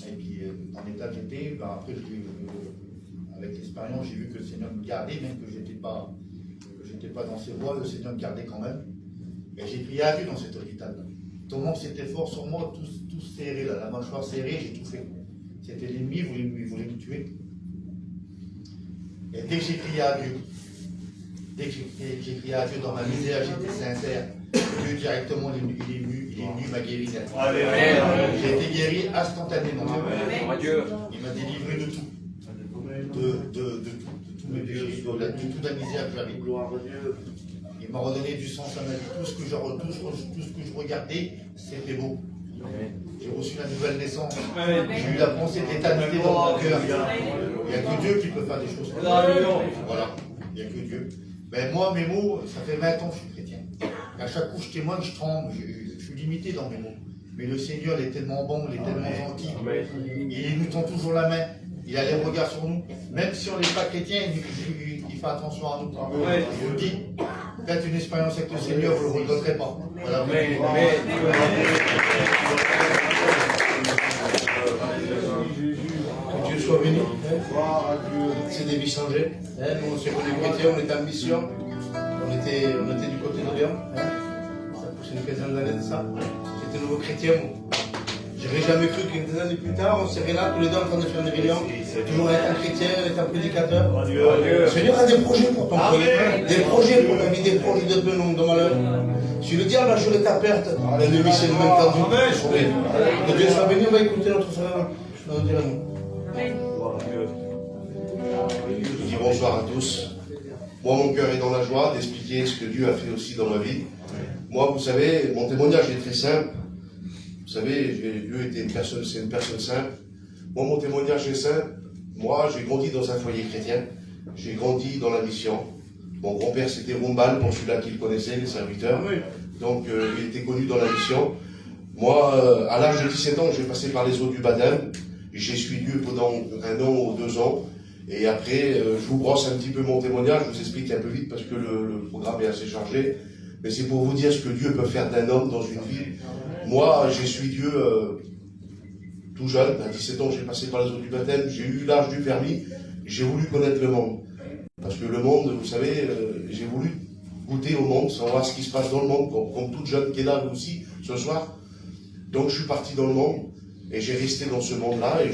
Et puis, dans l'état que j'étais, après, avec l'expérience, j'ai vu que le Seigneur me gardait, même que je n'étais pas dans ses voies, le Seigneur me gardait quand même. Et j'ai prié à Dieu dans cet hôpital. Tellement que c'était fort sur moi, tout serré, là, la mâchoire serrée, j'ai tout fait. C'était l'ennemi, il voulait me tuer. Et dès que j'ai crié à Dieu, dans ma misère, j'étais sincère. Dieu directement, il est venu m'a guéri. J'ai été guéri instantanément. Il m'a délivré de tout. De tous mes péchés, de toute la misère que j'avais. Il m'a redonné du sens à ma vie. Tout ce que je regardais, c'était beau. J'ai reçu la nouvelle naissance. J'ai eu la pensée de l'éternité dans mon cœur. Il n'y a que Dieu qui peut faire des choses comme ça. Voilà, il n'y a que Dieu. Ben moi, mes mots, ça fait 20 ans que je suis chrétien. À chaque coup, je témoigne, je tremble, je suis limité dans mes mots. Mais le Seigneur, il est tellement bon, il est tellement gentil. Il nous tend toujours la main. Il a les regards sur nous. Même si on n'est pas chrétien, il fait attention à nous. Je vous dis, faites une expérience avec le Seigneur, vous ne le regretterez pas. Voilà. Que Dieu soit béni. C'est des vies changées. Nous, on s'est connus chrétiens, on était en mission. On était du côté de Lyon. Ça pousse une quinzaine d'années de ça. J'étais nouveau chrétien. J'aurais jamais cru qu'une dizaine d'années plus tard, on serait là tous les deux en train de faire des réunions. Toujours être un chrétien, être un prédicateur. Le Seigneur a des projets pour ton pays. Des projets pour la vie, des projets de peu nombre de malheurs. Si le diable a joué ta perte, l'ennemi c'est le même temps. Que Dieu soit béni, on va écouter notre frère. Je vais dire à nous. Je dis bonsoir à tous. Moi, mon cœur est dans la joie d'expliquer ce que Dieu a fait aussi dans ma vie. Moi, vous savez, mon témoignage est très simple. Vous savez, Dieu était c'est une personne simple. Moi, mon témoignage est simple. Moi, j'ai grandi dans un foyer chrétien. J'ai grandi dans la mission. Mon grand-père, c'était Rombal, pour celui-là qui le connaissait, les serviteurs. Donc, il était connu dans la mission. Moi, à l'âge de 17 ans, j'ai passé par les eaux du baptême. J'ai suivi Dieu pendant 1 an ou 2 ans. Et après, je vous brosse un petit peu mon témoignage. Je vous explique un peu vite parce que le programme est assez chargé. Mais c'est pour vous dire ce que Dieu peut faire d'un homme dans une vie. Moi, j'ai suivi Dieu tout jeune, à 17 ans, j'ai passé par les eaux du baptême, j'ai eu l'âge du permis, j'ai voulu connaître le monde. Parce que le monde, vous savez, j'ai voulu goûter au monde, savoir ce qui se passe dans le monde, comme toute jeune qui est là, vous aussi, ce soir. Donc je suis parti dans le monde, et j'ai resté dans ce monde-là, et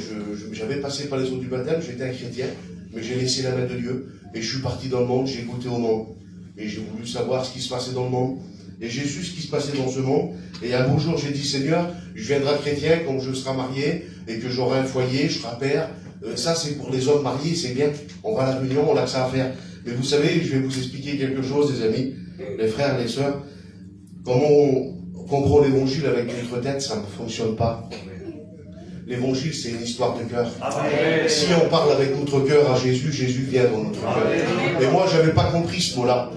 j'avais passé par les eaux du baptême, j'étais un chrétien, mais j'ai laissé la main de Dieu, et je suis parti dans le monde, j'ai goûté au monde. Et j'ai voulu savoir ce qui se passait dans le monde. Et j'ai su ce qui se passait dans ce monde. Et un beau jour, j'ai dit, Seigneur, je viendrai chrétien quand je serai marié et que j'aurai un foyer, je serai père. Ça, c'est pour les hommes mariés, c'est bien. On va à la réunion, on a que ça à faire. Mais vous savez, je vais vous expliquer quelque chose, les amis, les frères, les sœurs. Comment on comprend l'évangile avec notre tête, ça ne fonctionne pas. L'évangile, c'est une histoire de cœur. Si on parle avec notre cœur à Jésus, Jésus vient dans notre cœur. Et moi, je n'avais pas compris ce mot-là.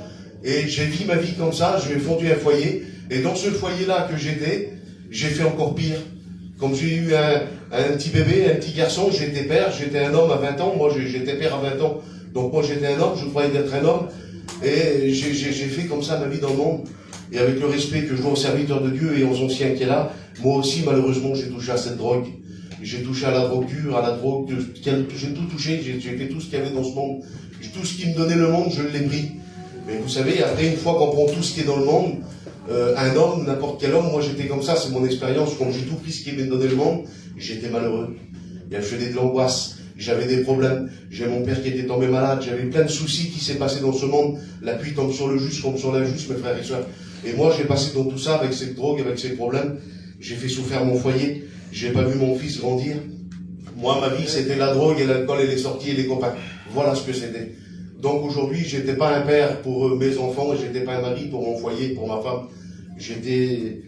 Et j'ai vu ma vie comme ça, j'ai fondu un foyer, et dans ce foyer-là que j'étais, j'ai fait encore pire. Comme j'ai eu un petit bébé, un petit garçon, j'étais père, j'étais un homme à 20 ans, moi j'étais père à 20 ans, donc moi j'étais un homme, je croyais d'être un homme, et j'ai fait comme ça ma vie dans le monde, et avec le respect que je dois aux serviteurs de Dieu et aux anciens qui est là, moi aussi malheureusement j'ai touché à cette drogue. J'ai touché à la drogue dure, à la drogue, j'ai tout touché, j'ai fait tout ce qu'il y avait dans ce monde. Tout ce qui me donnait le monde, je l'ai pris. Mais vous savez, après, une fois qu'on prend tout ce qui est dans le monde, un homme, n'importe quel homme, moi j'étais comme ça, c'est mon expérience, quand j'ai tout pris ce qui m'est donné le monde, j'étais malheureux. Il y avait de l'angoisse, j'avais des problèmes, j'ai mon père qui était tombé malade, j'avais plein de soucis qui s'est passé dans ce monde, la pluie tombe sur le juste, tombe sur l'injuste, mes frères et sœurs. Et moi j'ai passé dans tout ça, avec cette drogue, avec ces problèmes, j'ai fait souffrir mon foyer, j'ai pas vu mon fils grandir. Moi, ma vie, c'était la drogue et l'alcool et les sorties et les copains. Voilà ce que c'était. Donc aujourd'hui, j'étais pas un père pour mes enfants, j'étais pas un mari pour mon foyer, pour ma femme. J'étais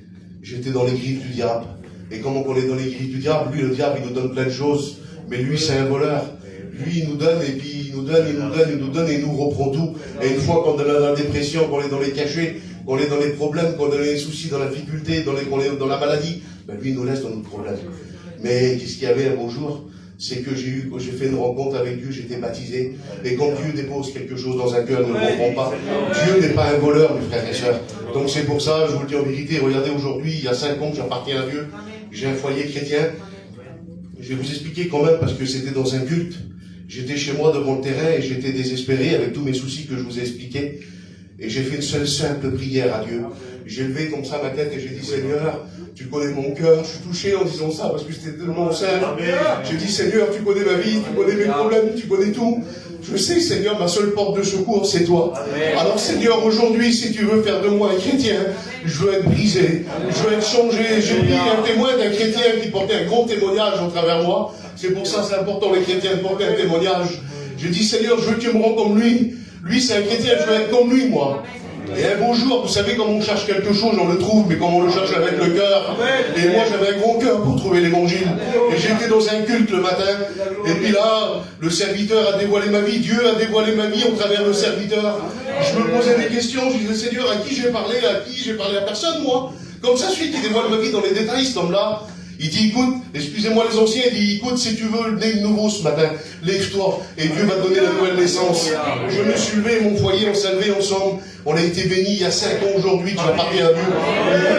dans les griffes du diable. Et comment on est dans les griffes du diable, lui, le diable, il nous donne plein de choses. Mais lui, c'est un voleur. Lui, il nous donne, et puis il nous donne, il nous donne, il nous donne, et il nous reprend tout. Et une fois qu'on est dans la dépression, qu'on est dans les cachets, qu'on est dans les problèmes, qu'on est dans les soucis, dans la difficulté, qu'on est dans la maladie, ben lui, il nous laisse dans nos problèmes. Mais qu'est-ce qu'il y avait un beau jour? C'est que j'ai fait une rencontre avec Dieu, j'étais baptisé. Et quand Dieu dépose quelque chose dans un cœur, ne le comprend pas. Dieu n'est pas un voleur, mes frères et sœurs. Donc c'est pour ça, je vous le dis en vérité, regardez aujourd'hui, il y a 5 ans que j'appartiens à Dieu. J'ai un foyer chrétien. Je vais vous expliquer quand même, parce que c'était dans un culte. J'étais chez moi devant le terrain et j'étais désespéré avec tous mes soucis que je vous ai expliqués. Et j'ai fait une seule simple prière à Dieu. J'ai levé comme ça ma tête et j'ai dit, Seigneur, tu connais mon cœur. Je suis touché en disant ça parce que c'était tellement simple. J'ai dit, Seigneur, tu connais ma vie, tu connais mes problèmes, tu connais tout. Je sais, Seigneur, ma seule porte de secours, c'est toi. Alors, Seigneur, aujourd'hui, si tu veux faire de moi un chrétien, je veux être brisé, je veux être changé. J'ai pris un témoin d'un chrétien qui portait un grand témoignage au travers moi. C'est pour ça, c'est important, les chrétiens, de porter un témoignage. J'ai dit, Seigneur, je veux que tu me rends comme lui. Lui, c'est un chrétien, je veux être comme lui, moi. Et un beau jour, vous savez, quand on cherche quelque chose, on le trouve, mais quand on le cherche avec le cœur. Et moi, j'avais un grand cœur pour trouver l'évangile. Et j'étais dans un culte le matin. Et puis là, le serviteur a dévoilé ma vie. Dieu a dévoilé ma vie au travers le serviteur. Je me posais des questions. Je disais, Seigneur, à qui j'ai parlé? À qui j'ai parlé? À personne, moi. Comme ça, celui qui dévoile ma vie dans les détails, cet homme-là. Il dit, écoute, excusez-moi les anciens, il dit, écoute, si tu veux né de nouveau ce matin, lève-toi, et Dieu va te donner la nouvelle naissance. Je me suis levé, mon foyer, on s'est levé ensemble, on a été bénis il y a 5 ans aujourd'hui que j'appartiens à Dieu.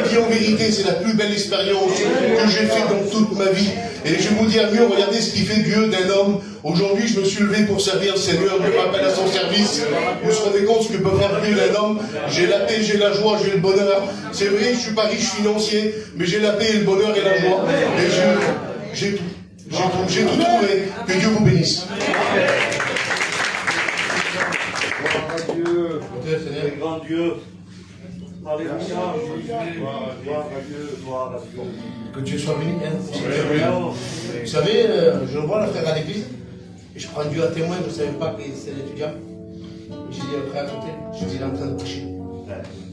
Je dis en vérité, c'est la plus belle expérience que j'ai faite dans toute ma vie. Et je vous dis à mieux, regardez ce qui fait Dieu d'un homme. Aujourd'hui, je me suis levé pour servir le Seigneur, Dieu m'appelle à son service. Vous vous rendez compte ce que peut faire Dieu d'un homme? J'ai la paix, j'ai la joie, j'ai le bonheur. C'est vrai, je ne suis pas riche financier, mais j'ai la paix, le bonheur et la joie. Et j'ai tout. J'ai tout trouvé. Que Dieu vous bénisse. Gloire à Dieu, grand Dieu. Alléluia, gloire à Dieu, gloire à Dieu. Que Dieu soit béni. Vous savez, je vois la frère à l'église, et je prends Dieu à témoin, je ne savais pas que c'est l'étudiant. J'ai dit à frère à côté, je dis il est en train de prêcher.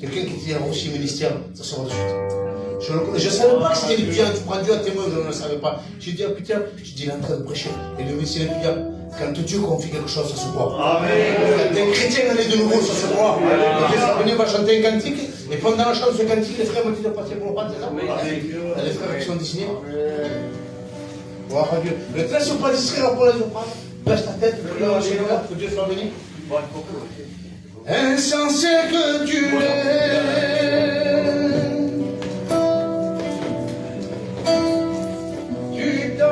Quelqu'un qui était aussi ministère, ça sort de suite. Je ne savais pas que c'était l'étudiant, tu prends Dieu à témoin, je ne le savais pas. J'ai dit à putain, je dis il est en train de prêcher. Et le monsieur l'étudiant, quand Dieu confie quelque chose, ça se voit. Quand un chrétien allait de nouveau, ça se voit. Les frères venaient, va chanter un cantique, et pendant la chante de ce cantique, les frères me disent de passer pour le roi, c'est ça? Les frères qui sont dessinés. Gloire à Dieu. Ne te laisse pas distraire pour les autres. Baisse ta tête, que Dieu soit béni. Insensé que tu es, tu t'en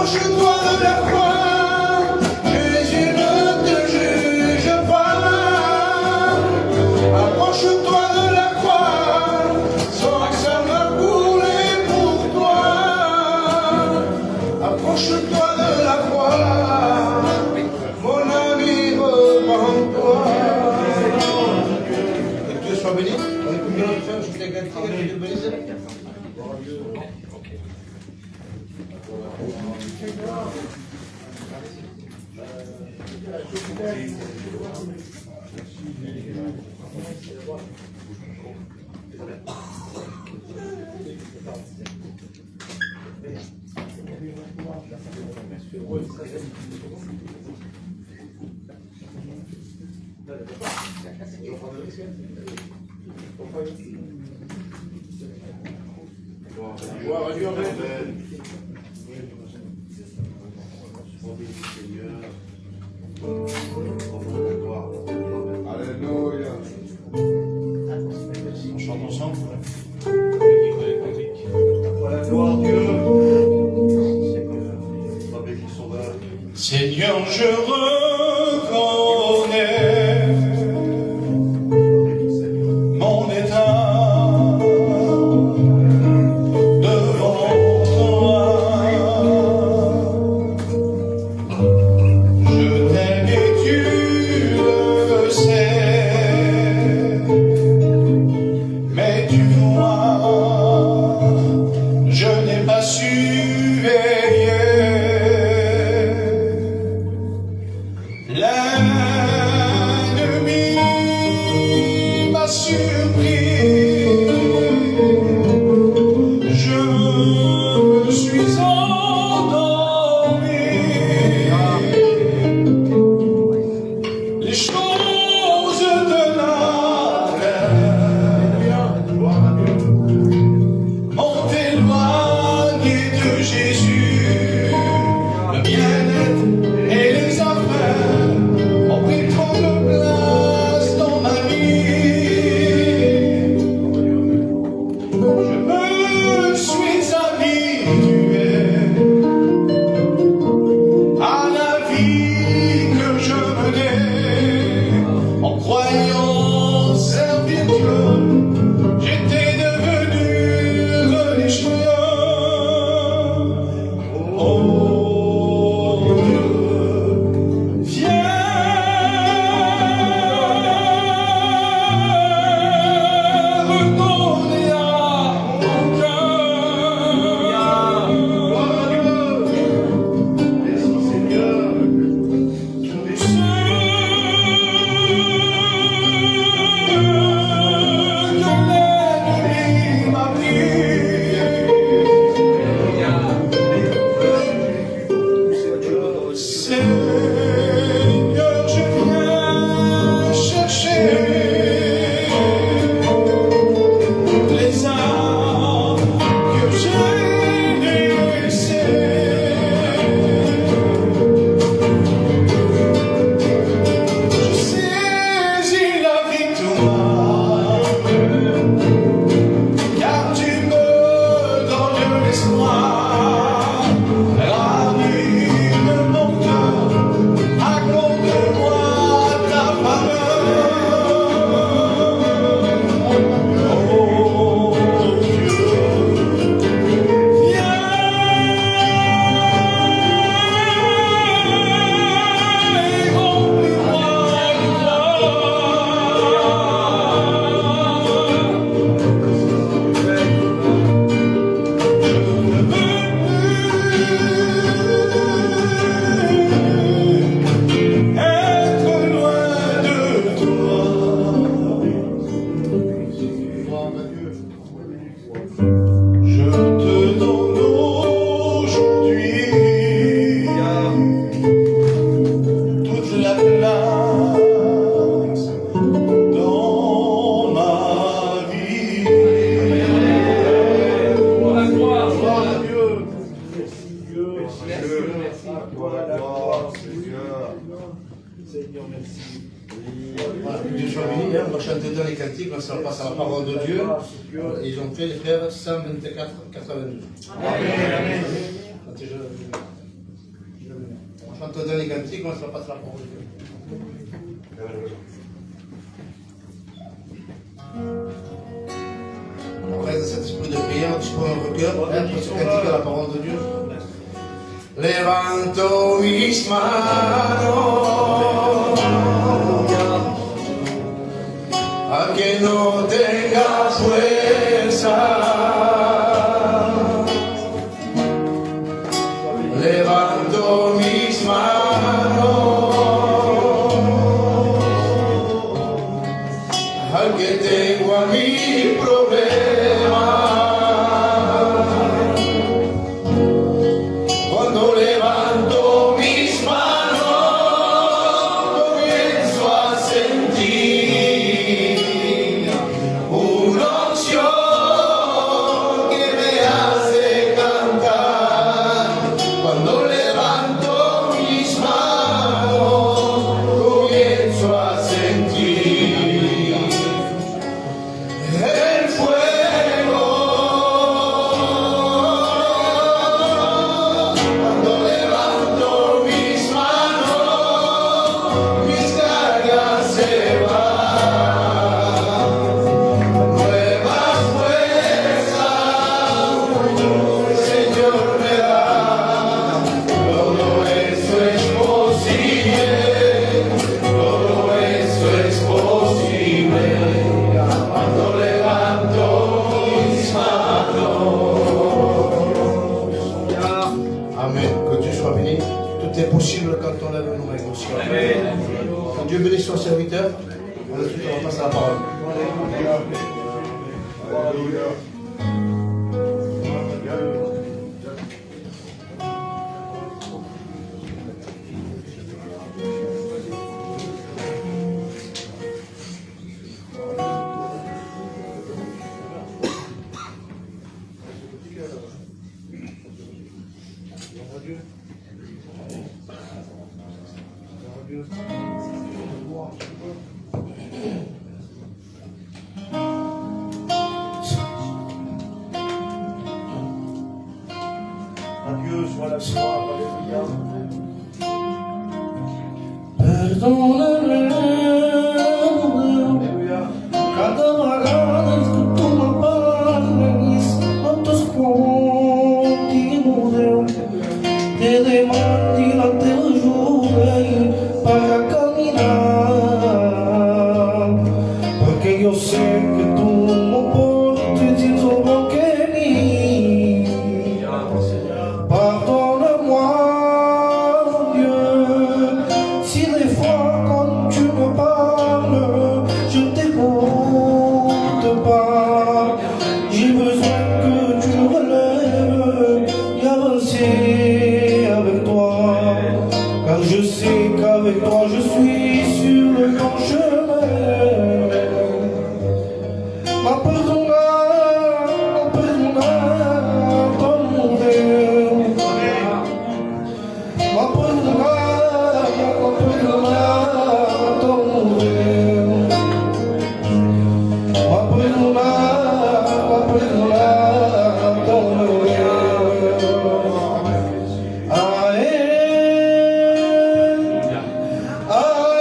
Approche-toi de la croix, Jésus ne te juge pas. Approche-toi de la croix, son sang a coulé pour toi. Approche-toi de la croix, mon ami, repens-toi. Que Dieu soit béni. On est combien de faire jusqu'à Gantier, que Dieu bénisse. Gloire à Dieu, amen. Alléluia. On chante ensemble. Voilà, gloire à Dieu. Seigneur, je reconnais mon état devant toi. Je t'aime et tu le sais, mais tu vois, je n'ai pas su veiller. L'ennemi m'a surpris, je me suis endormi. Les choses de la terre m'ont éloigné de Jésus. Le bien-être et les affaires ont pris trop de place dans ma vie. Je me suis habitué à la vie que je menais en croyant servir Dieu. J'étais devenu religieux. Oh Dieu, viens redonner à mon cœur Merci Seigneur. ce que l'ennemi m'a pris. Seigneur, je viens chercher les âmes que j'ai laissées. Je saisis la victoire, car tu me donnes l'espoir. Ranime mon cœur, accorde-moi ta faveur. Oh Dieu, viens et remplis-moi de être loin de toi. Je te donne aujourd'hui toute la place dans ma vie. Gloire à Dieu. Voilà, que Dieu soit béni. On va chanter dans les cantiques, on s'en passe à la parole de Dieu. Ils ont fait les frères 124, 92. Amen. te donne les cantiques, on se passe la parole de Dieu. Après de cet esprit de prière, tu prends un recueil pour se cantiquer la parole de Dieu. Levanto mis manos a que no tenga fuerza. Levanto mis manos al que tengo a mi problema. Cuando levanto mis manos comienzo a sentir una unción que me hace cantar. Cuando levanto mis manos comienzo a sentir el fuego. Cuando levanto mis manos, mis cargas se van. Nuevas fuerzas el Señor me da. Todo eso es posible. Todo eso es posible. Cuando levanto mis manos. Amen. Que Dieu soit béni. Tout est possible quand on lève nos mains au ciel. Que Dieu bénisse son serviteur. Ensuite, on passe la parole. Adieu soit la gloire, alléluia. Perdóname, Alléluia. cada vagada que tu me pagues, quantos contigo Deus, te demando e não te ajudei para caminhar, porque eu sei que tu me portes e tudo que mim. Pardonne-moi, mon Dieu, si des fois quand tu me parles, je ne t'écoute pas. J'ai besoin que tu me relèves et avancer avec toi, car je sais qu'avec toi je suis sur le bon chemin. Ma perdona, ton Dieu. Ma perdona, ton Dieu. Ma perdona, ton Dieu. A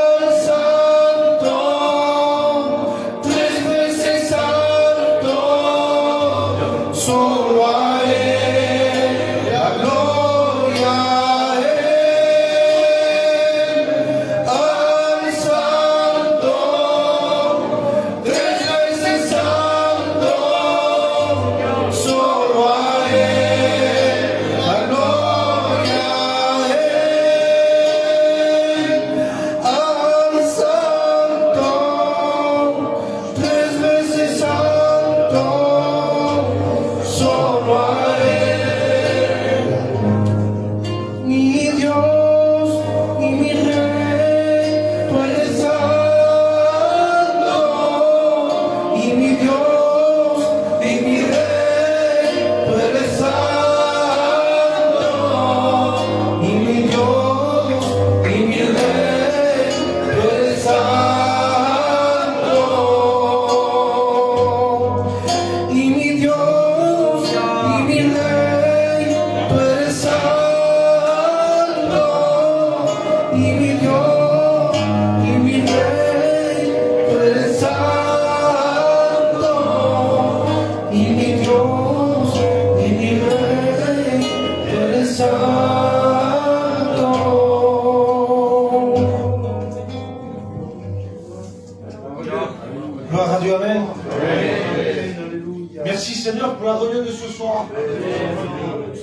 Alléluia.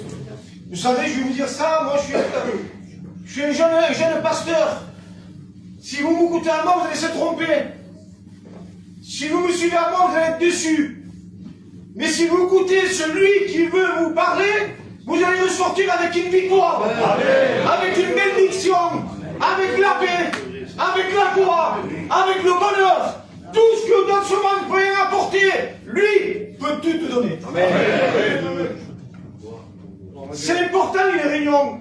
Vous savez, je vais vous dire ça, moi je suis un jeune pasteur. Si vous m'écoutez à moi, vous allez se tromper. Si vous me suivez à moi, vous allez être déçus. Mais si vous écoutez celui qui veut vous parler, vous allez ressortir avec une victoire, avec une bénédiction, avec la paix, avec la joie, avec le bonheur. Tout ce que dans ce monde peut rien apporter, lui peut tout te donner. C'est important les réunions.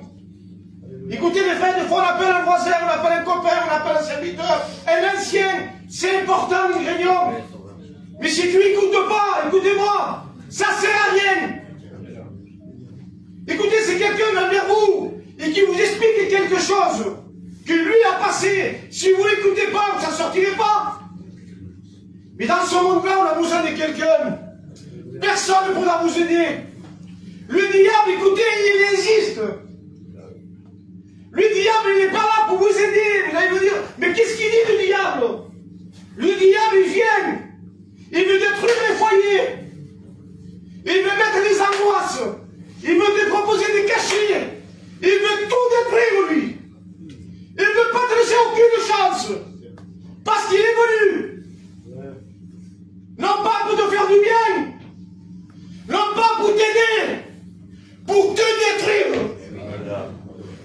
Écoutez les frères, des fois on appelle un voisin, on appelle un copain, on appelle un serviteur, un ancien. C'est important les réunions. Mais si tu n'écoutes pas, écoutez-moi, ça ne sert à rien. Écoutez, c'est quelqu'un vers vous et qui vous explique quelque chose que lui a passé. Si vous n'écoutez pas, vous n'en sortirez pas. Mais dans ce monde-là, on a besoin de quelqu'un. Personne ne pourra vous aider. Le diable, écoutez, il existe. Le diable, il n'est pas là pour vous aider. Vous allez me dire, mais qu'est-ce qu'il dit le diable? Le diable, il vient. Il veut détruire les foyers. Il veut mettre des angoisses. Il veut te proposer des cachets. Il veut tout détruire, lui. Il ne veut pas te laisser aucune chance. Parce qu'il est venu. Non pas pour te faire du bien. Non pas pour t'aider. Pour te détruire.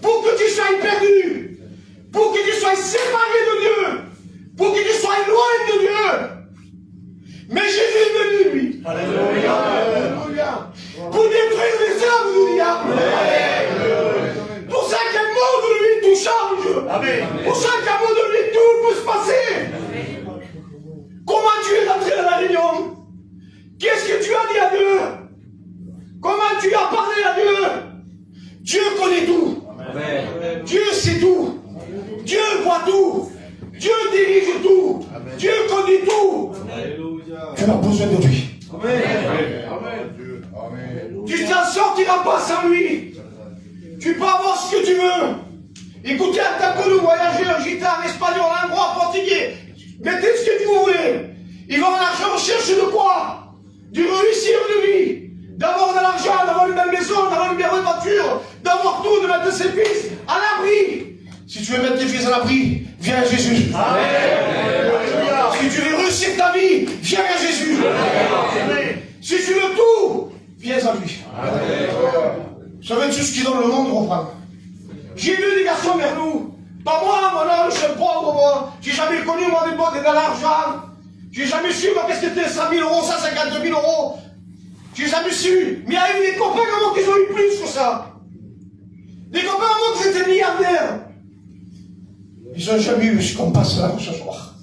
Pour que tu sois perdu. Pour que tu sois séparé de Dieu. Pour que tu sois loin de Dieu. Mais Jésus est venu, lui. Alléluia. Alléluia. Pour détruire les œuvres du diable. Pour ça qu'un mot de lui, tout change. Pour ça qu'un mot de lui, tout peut se passer. Comment tu es rentré dans la réunion? Qu'est-ce que tu as dit à Dieu? Comment tu as parlé à Dieu? Dieu connaît tout. Amen. Dieu sait tout. Dieu voit tout. Dieu dirige tout. Amen. Dieu connaît tout. Alléluia. Tu as besoin de lui. Amen. Amen. Tu ne t'en sortiras pas sans lui. Tu peux avoir ce que tu veux. Écoutez, en tant que nous, voyageurs, gitans, espagnols, hongrois, portugais, mettez ce que vous voulez. Ils vont en recherche de quoi? Du réussir de vie. D'avoir de l'argent, d'avoir une belle maison, d'avoir une belle voiture, d'avoir tout, de mettre ses fils à l'abri. Si tu veux mettre tes fils à l'abri, viens à Jésus. Amen. Si tu veux réussir ta vie, viens à Jésus. Amen. Si tu veux tout, viens à lui. Amen. Vous savez, tout ce qui est dans le monde reprend. J'ai vu des garçons vers nous. Pas moi, mon âge, je suis pauvre, moi. J'ai jamais connu, moi, des bottes et de l'argent. J'ai jamais su, moi, qu'est-ce que c'était 100 000 euros, 152 000 euros. J'ai jamais su. Mais il y a eu des copains comme moi qui ont eu plus que ça. Des copains comme moi qui étaient milliardaires. Ils n'ont jamais eu ce qu'on passe là ce soir.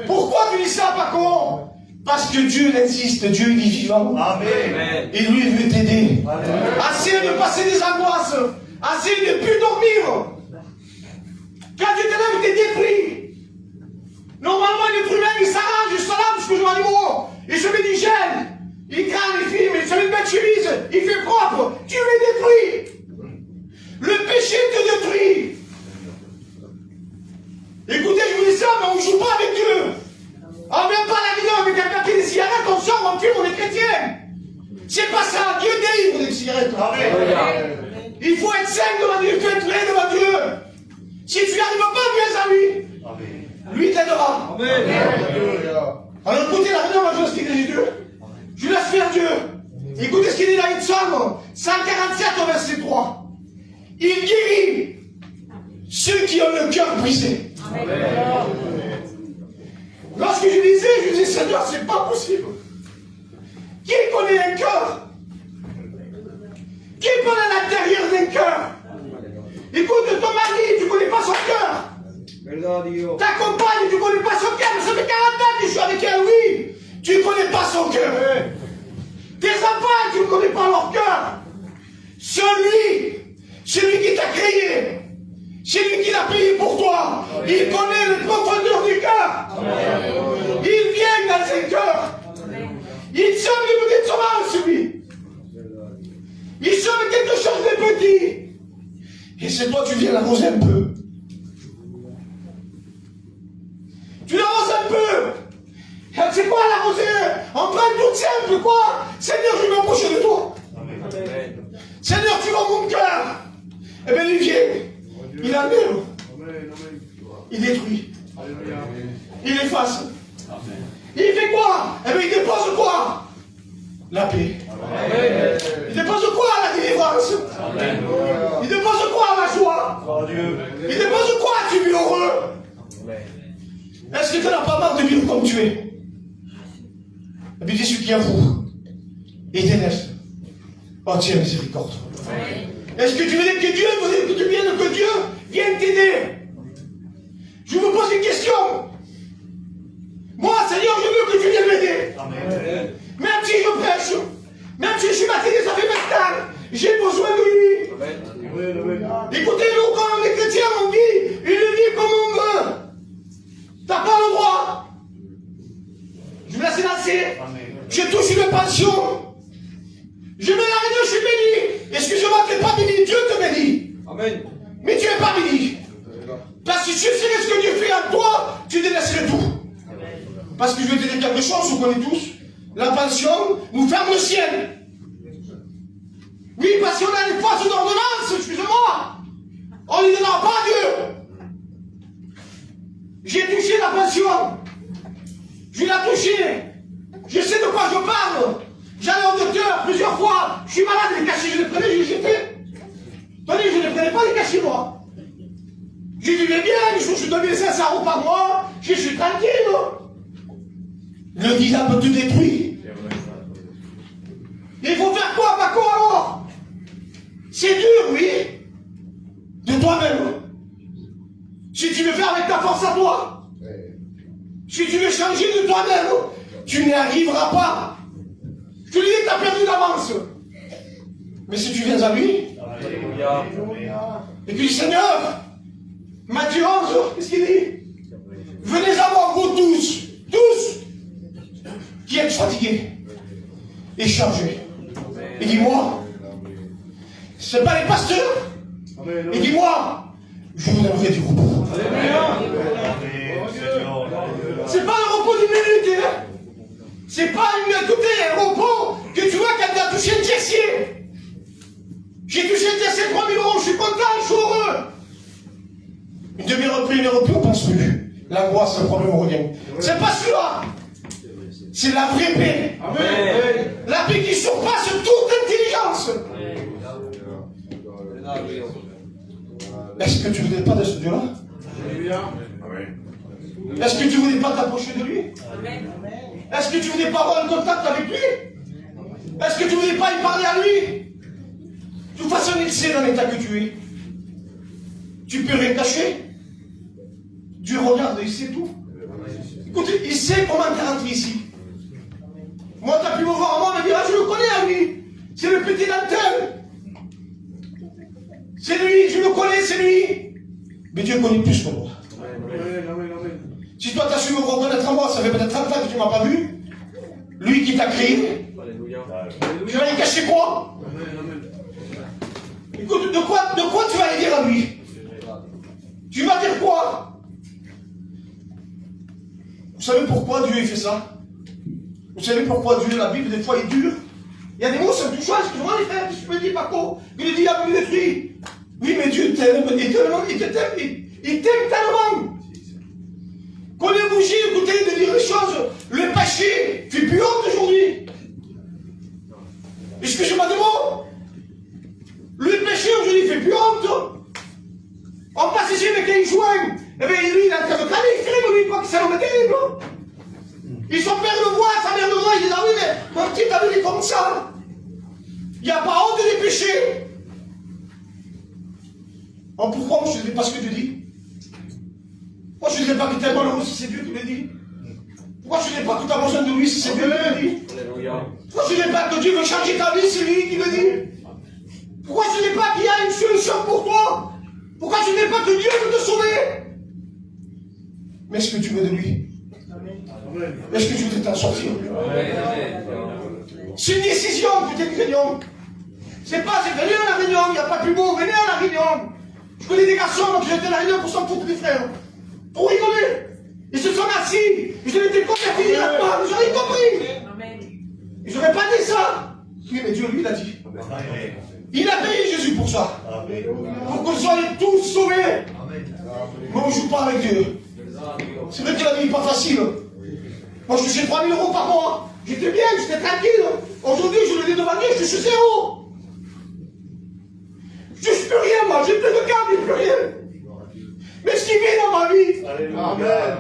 Pourquoi tu dis ça, Paco? Parce que Dieu il existe, Dieu il est vivant. Amen. Et lui il veut t'aider. Assez de passer des angoisses. Assez de ne plus dormir. Quand tu te lèves, tu es détruit. Normalement, l'être humain, il s'arrange, il s'arrange jusqu'au jour animaux. Il se met d'hygiène. Il crame les films, il se met une belle chemise. Il fait propre. Tu es détruit. Le péché te détruit. Écoutez, je vous dis ça, mais on ne joue pas avec Dieu. On ne vient pas à la vidéo avec quelqu'un qui des cigarettes, on sort, on fume, on est chrétien. C'est pas ça. Dieu délivre des cigarettes. Amen. Il faut être saint devant Dieu, il faut être vrai devant Dieu. Si tu n'y arrives pas, viens à lui. Amen. Lui t'aidera. Amen. Alors écoutez la réunion, moi je laisse faire Dieu. Je laisse faire Dieu. Écoutez ce qu'il dit dans une Psaume 147 au verset 3. Il guérit ceux qui ont le cœur brisé. Amen. Lorsque je disais Seigneur, c'est pas possible. Qui connaît un cœur? Qui connaît l'intérieur d'un cœur? Écoute, ton mari, tu ne connais pas son cœur. Ta compagne, tu ne connais pas son cœur. Ça fait 40 ans que je suis avec elle, oui. Tu ne connais pas son cœur. Tes enfants, tu ne connais pas leur cœur. Celui qui t'a créé, celui qui l'a payé pour toi, il connaît les profondeurs du cœur. Il vient dans ses cœurs. Il somme les petites sauvages, lui. Il somme quelque chose de petit. Et c'est toi, tu viens l'arroser un peu. Tu l'arroses un peu. C'est quoi l'arroser? En bref, toute simple, quoi. Seigneur, je vais m'approcher de toi. Seigneur, tu vois mon cœur. Eh bien, il vient. Il enlève. Il détruit. Il efface. Il fait quoi? Eh bien, il dépose quoi? La paix. Il dépose quoi? La délivrance. Il dépose quoi? La joie. Il dépose quoi? Tu vis heureux. Est-ce que tu n'as pas marre de vivre comme tu es? Et puis Jésus qui avoue, éternel, oh Dieu miséricorde. Est-ce que tu veux dire que Dieu vienne t'aider? Je vous pose une question. Moi, Seigneur, je veux que tu viennes m'aider. Même si je pêche, même si je suis fatigué, ça fait 20 ans, j'ai besoin de lui. Écoutez-nous, quand on est chrétien, on vit une vie comme on veut. T'as pas le droit. Je me laisse lancer. Je touche une pension. Je mets la réunion, je suis béni. Excusez-moi, tu n'es pas béni. Dieu te bénit. Amen. Mais tu n'es pas béni. Parce que si tu sais ce que Dieu fait en toi, tu délaisserais tout. Parce que je vais te dire quelque chose, vous connaissez tous. La pension nous ferme le ciel. Oui, parce qu'on a une force d'ordonnance, excusez-moi. On ne lui donnera pas à Dieu. J'ai touché la pension. Je l'ai touché. Je sais de quoi je parle. J'allais au docteur plusieurs fois. Je suis malade, les cachets, je les prenais, je les jetais. Attendez, je ne les prenais pas, les cachets, moi. Je vivais bien, je suis 2500 € par mois. Je suis tranquille. Le diable te détruit. Il faut faire quoi, Paco, alors? C'est dur, oui. De toi-même. Si tu veux faire avec ta force à toi, si tu veux changer de toi-même, tu n'y arriveras pas. Je te le dis, tu as perdu d'avance. Mais si tu viens à lui, et puis Seigneur, Matthieu 11, qu'est-ce qu'il dit? Venez à moi, vous tous, qui êtes fatigués et chargés. Et dis-moi, c'est pas les pasteurs. Et dis-moi, je vous donnerai du repos. C'est pas le repos d'une minute, hein. C'est pas un repos que tu vois quand tu as touché un tiercier. J'ai touché un tiercier 3 000 €, je suis content, je suis heureux. Une demi-heure après, on pense plus. L'angoisse, le problème revient. C'est pas celui-là. C'est la vraie paix. Amen. La paix qui surpasse toute intelligence. Est-ce que tu ne voudrais pas de ce Dieu-là? Est-ce que tu ne voudrais pas t'approcher de lui? Est-ce que tu ne voudrais pas avoir un contact avec lui? Est-ce que tu ne voudrais pas y parler à lui? De toute façon, il sait dans l'état que tu es. Tu peux rien cacher. Dieu regarde, il sait tout. Écoutez, il sait comment tu es rentré ici. Moi, tu as pu me voir à moi, me dire, ah, je le connais à lui. C'est le petit dentelle. C'est lui, je le connais, c'est lui. Mais Dieu connaît plus que moi. Si toi, tu as su me reconnaître à moi, ça fait peut-être 30 ans que tu ne m'as pas vu. Lui qui t'a créé. Tu vas lui cacher quoi? Écoute, de quoi tu vas lui dire à lui? Tu vas dire quoi? Vous savez pourquoi Dieu fait ça? Vous savez pourquoi Dieu, la Bible, des fois, est dure? Il y a des mots, c'est touchant, excuse-moi les frères, je me dis, Paco, il dit, il a voulu détruire. Oui, mais Dieu t'aime, il t'aime tellement. Qu'on est obligé, écoutez, de dire les choses. Le péché fait plus honte aujourd'hui. Excusez-moi des mots. Le péché aujourd'hui fait plus honte. On passe ici avec un joint. Eh bien, lui, il est en train de caler, il crème, lui, quoi, que ça l'homme est terrible. Et son père le voit, sa mère le voit, il dit, ah oui, mais mon petit ami, il est comme ça. Il n'y a pas honte des péchés. Oh, pourquoi moi je ne dirais pas ce que Dieu dit? Moi je ne dirais pas que tu es malheureux si c'est Dieu qui le dit. Pourquoi je ne dirais pas que tu as besoin de lui si c'est Dieu qui le dit? Pourquoi je ne dirais pas que Dieu veut changer ta vie si c'est lui qui le dit? Pourquoi je ne dirais pas qu'il y a une solution pour toi? Pourquoi je ne dirais pas que Dieu veut te sauver? Mais est-ce que tu veux de lui? Est-ce que tu veux t'en sortir? C'est une décision, petite réunion. C'est pas, c'est venez à la réunion, il n'y a pas plus beau, venez à la réunion. Je connais des garçons qui étaient à la réunion pour s'en foutre des frères. Pour rigoler. Ils se sont assis. Je les ai convertis directement. Vous avez compris? Ils n'auraient pas dit ça. Oui, mais Dieu, lui, l'a dit. Il a payé Jésus pour ça. Pour que vous soyez tous sauvés. Moi, je ne joue pas avec Dieu. C'est vrai que la vie n'est pas facile. Moi, je touchais 3 000 € par mois. J'étais bien, j'étais tranquille. Aujourd'hui, je le dis devant Dieu, je suis zéro. Je ne suis plus rien, moi. J'ai plus de câble, j'ai plus rien. Mais ce qui vit dans ma vie. Amen.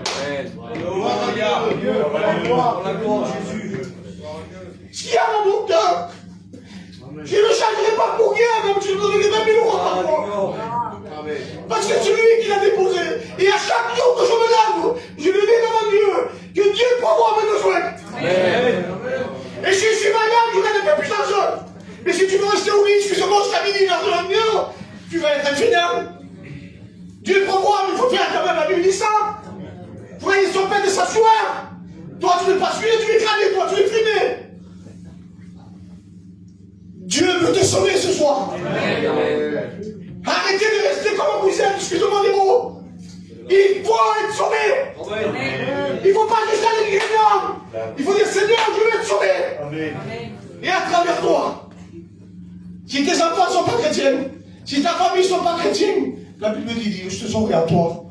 Ce qu'il y a dans mon cœur. Je ne le changerai pas pour rien, même si je me donnerais 20 000 € par mois. Parce que c'est lui qui l'a déposé. Et à chaque jour que je me lève, je le dis devant Dieu, que Dieu pourvoit mes besoins. Et si je suis malade, je gagne un peu plus d'argent. Mais si tu veux rester au lit, excusez-moi, stabiliser l'argent mieux, tu vas être infidèle. Dieu pourvoit, mais il faut faire quand même, la Bible dit ça. Frère, ils sont faits de sa sueur. Toi, tu ne veux pas suivre, tu es cramé, toi, tu es frimé. Dieu veut te sauver ce soir. Arrêtez de rester comme vous êtes, excusez-moi les mots. Il faut être sauvé. Il ne faut pas juste aller l'ingrédient. Il faut dire Seigneur, je veux être sauvé. Et à travers toi, si tes enfants ne sont pas chrétiens, si ta famille ne sont pas chrétienne, la Bible dit je te sauverai à toi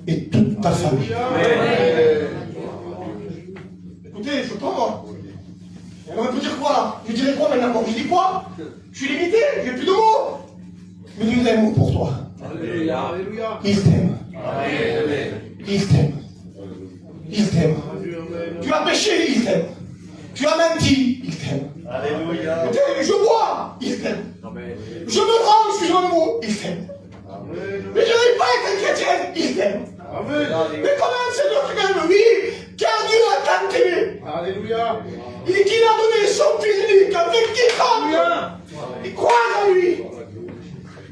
et toute ta famille. Écoutez, je ne sais pas moi. On va me dire quoi là? Je dirais quoi maintenant? Je dis quoi? Je suis limité, j'ai plus de mots. Mais Dieu a un mot pour toi. Alléluia. Il t'aime. Il t'aime. Il t'aime. Tu as péché, il t'aime. Tu as menti, il t'aime. Alléluia. Je bois, il t'aime. Je me rends, excuse-moi le mot, il t'aime. Mais je n'arrive pas à être chrétien, il t'aime. Mais comment Seigneur tu m'aimes? Oui, car Dieu a tant aimé. Alléluia. Il dit qu'il a donné son fils unique, avec quiconque il croit en lui.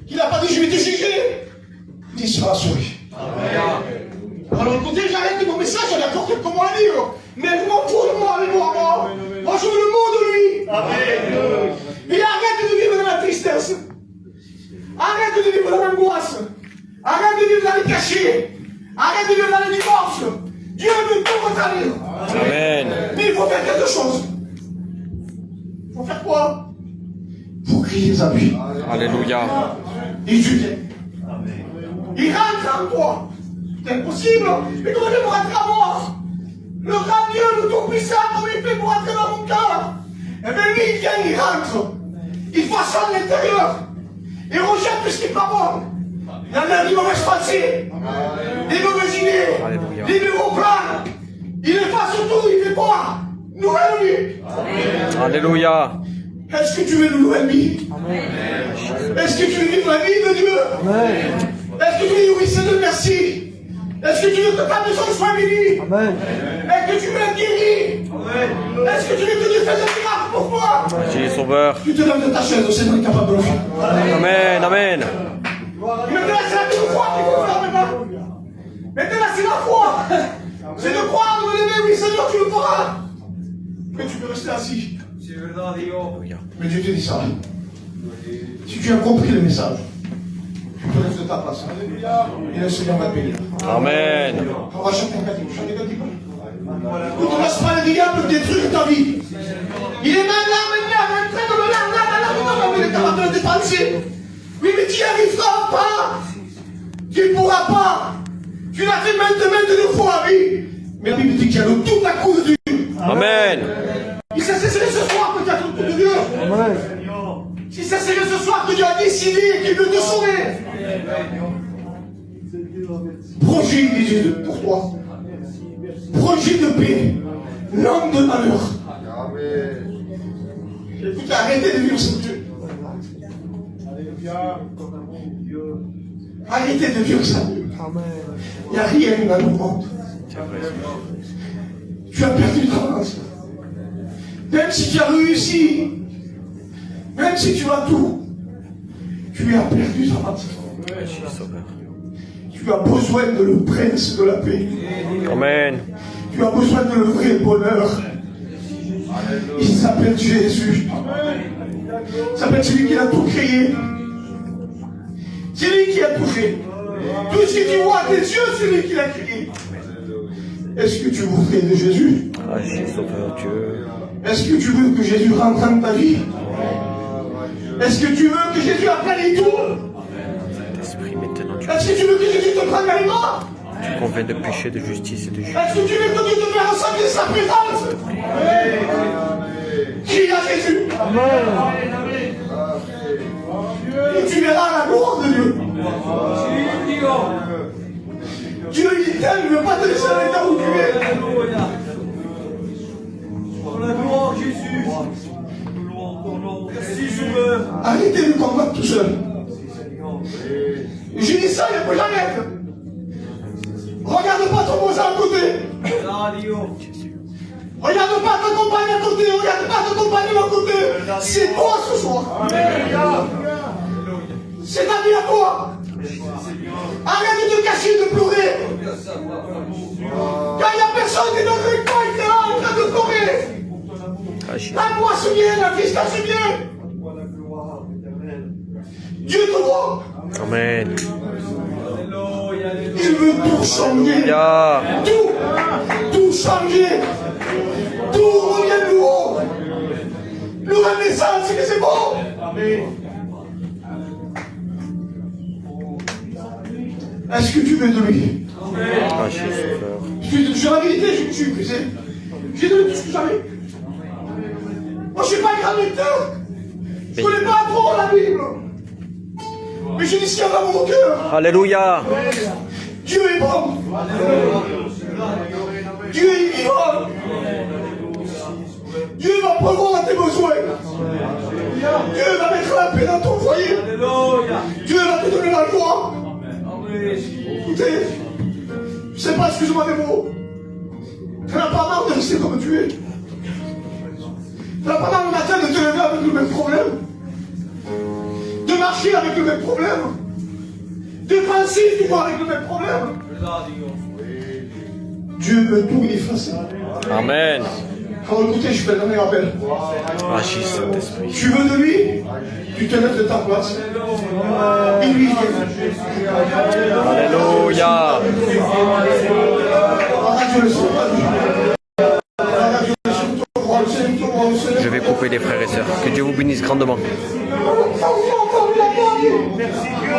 Il n'a pas dit je vais te juger. Il dit sera sauvé. Alors écoutez, j'arrête mon message, j'en ai encore quelques mots à dire. Mais je m'en fous de moi, avec moi. Moi je veux le mot de lui. Amen. Et arrête de vivre dans la tristesse. Arrête de vivre dans l'angoisse. Arrête de vivre dans les cachets. Arrête de vivre dans le divorce. Dieu veut tout rétablir. Amen. Mais il faut faire quelque chose. Il faut faire quoi? Il faut crier les appuis. Alléluia. Et Dieu vient. Il rentre en toi. C'est impossible. Mais comment il va rentrer en moi? Le grand Dieu, le Tout-Puissant, comment il fait pour rentrer dans mon cœur? Eh bien lui, il vient, il rentre. Il façonne l'intérieur. Il rejette tout ce qui n'est pas bon. Il enlève les mauvaises pensées, les mauvaises idées, les nouveaux plans. Il efface tout, il fait quoi? Nouvelle vie. Alléluia. Est-ce que tu veux une nouvelle vie? Est-ce que tu veux vivre la vie de Dieu? Est-ce que tu veux dire oui Seigneur merci? Est-ce que tu veux que ta maison soit bénie? Est-ce que tu veux être guéri? Est-ce que tu veux que Dieu fasse un miracle pour toi? Jésus Sauveur. Tu te lèves de ta chaise, le Seigneur est capable de le faire. Amen. Amen. Maintenant c'est la foi qu'il faut faire maintenant. Maintenant c'est la foi. C'est de croire, de me lever, oui Seigneur tu le feras. Mais tu peux rester assis. Mais Dieu te dit ça. Si tu as compris le message, tu te lèves de ta place. Et le Seigneur va te bénir. Amen. On va chanter un cantique. Écoute, ne laisse pas le diable détruire ta vie. Il est même là, en train de me là, il est capable de le dépenser. Oui, mais tu n'y arriveras pas. Tu ne pourras pas. Tu l'as fait maintes fois, oui. Mais la Bible dit qu'il y a le tout à coup de Dieu. Amen. Si ça serait ce soir peut-être le coup de Dieu. Si ça serait ce soir que Dieu a décidé qu'il veut te sauver. Projet de Dieu pour toi. Projet de paix. L'homme de malheur. Écoute, arrêtez de vivre sans Dieu. Arrêtez de vivre sans Dieu. Il n'y a rien dans le monde. Tu as perdu ta place. Même si tu as réussi, même si tu as tout, tu as perdu ta place. Tu as besoin de le prince de la paix. Amen. Tu as besoin de le vrai bonheur. Il s'appelle Jésus. Il s'appelle celui qui a tout créé. C'est lui qui a tout fait. Tout ce que tu vois à tes yeux, c'est lui qui l'a créé. Est-ce que tu voudrais de Jésus? Agis, Sauveur Dieu. Est-ce que tu veux que Jésus rentre dans ta vie? Est-ce que tu veux que Jésus apprenne les tours? Saint-Esprit, maintenant tu Est-ce que tu veux que Jésus te prenne dans les bras? convaincs de péché, de justice et de justice. Est-ce que tu veux que Dieu te fasse ressentir sa présence? Crie à Jésus. Et tu verras la gloire de Dieu. Dieu il t'aime, il ne veut pas te laisser à l'état où tu es. La gloire, Jésus. Merci, Sauveur. Arrêtez de combattre tout seul. J'ai dit ça, il faut jamais. Regarde pas ton voisin à côté. Regarde pas ton compagnon à côté. Regarde pas ton compagnon à côté. C'est toi ce soir. C'est ta vie à toi. Arrête de te cacher, de pleurer. Quand il n'y a personne qui est dans le coin, il est là en train de pleurer. La voix se vient, la Christ se vient. Dieu te voit. Amen. Il veut tout changer. Tout changer. Tout revient nouveau. Nouvelle naissance, c'est que c'est bon. Est-ce que tu veux de lui? Je la vérité, je me suis épuisé. J'ai donné tout ce que j'avais. Moi, je ne suis pas un grand lecteur. Je ne connais pas trop la Bible. Mais je dis ce qu'il y a dans mon cœur. Alléluia. Dieu est bon. Dieu est vivant. Dieu va pourvoir à tes besoins. Dieu va mettre la paix dans ton foyer. Dieu va te donner la joie. Écoutez, je ne sais pas, excuse-moi des mots. Tu n'as pas marre de rester comme tu es. Tu n'as pas marre le matin de te lever avec le même problème. De marcher avec le même problème. De penser toujours avec le même problème. Dieu veut tout effacer. Amen. Alors écoutez, je fais le dernier appel. Agis, Saint-Esprit. Tu veux de lui? Tu te lèves de ta place. Et lui vient. Alléluia. Je vais couper les frères et sœurs. Que Dieu vous bénisse grandement. Merci Dieu.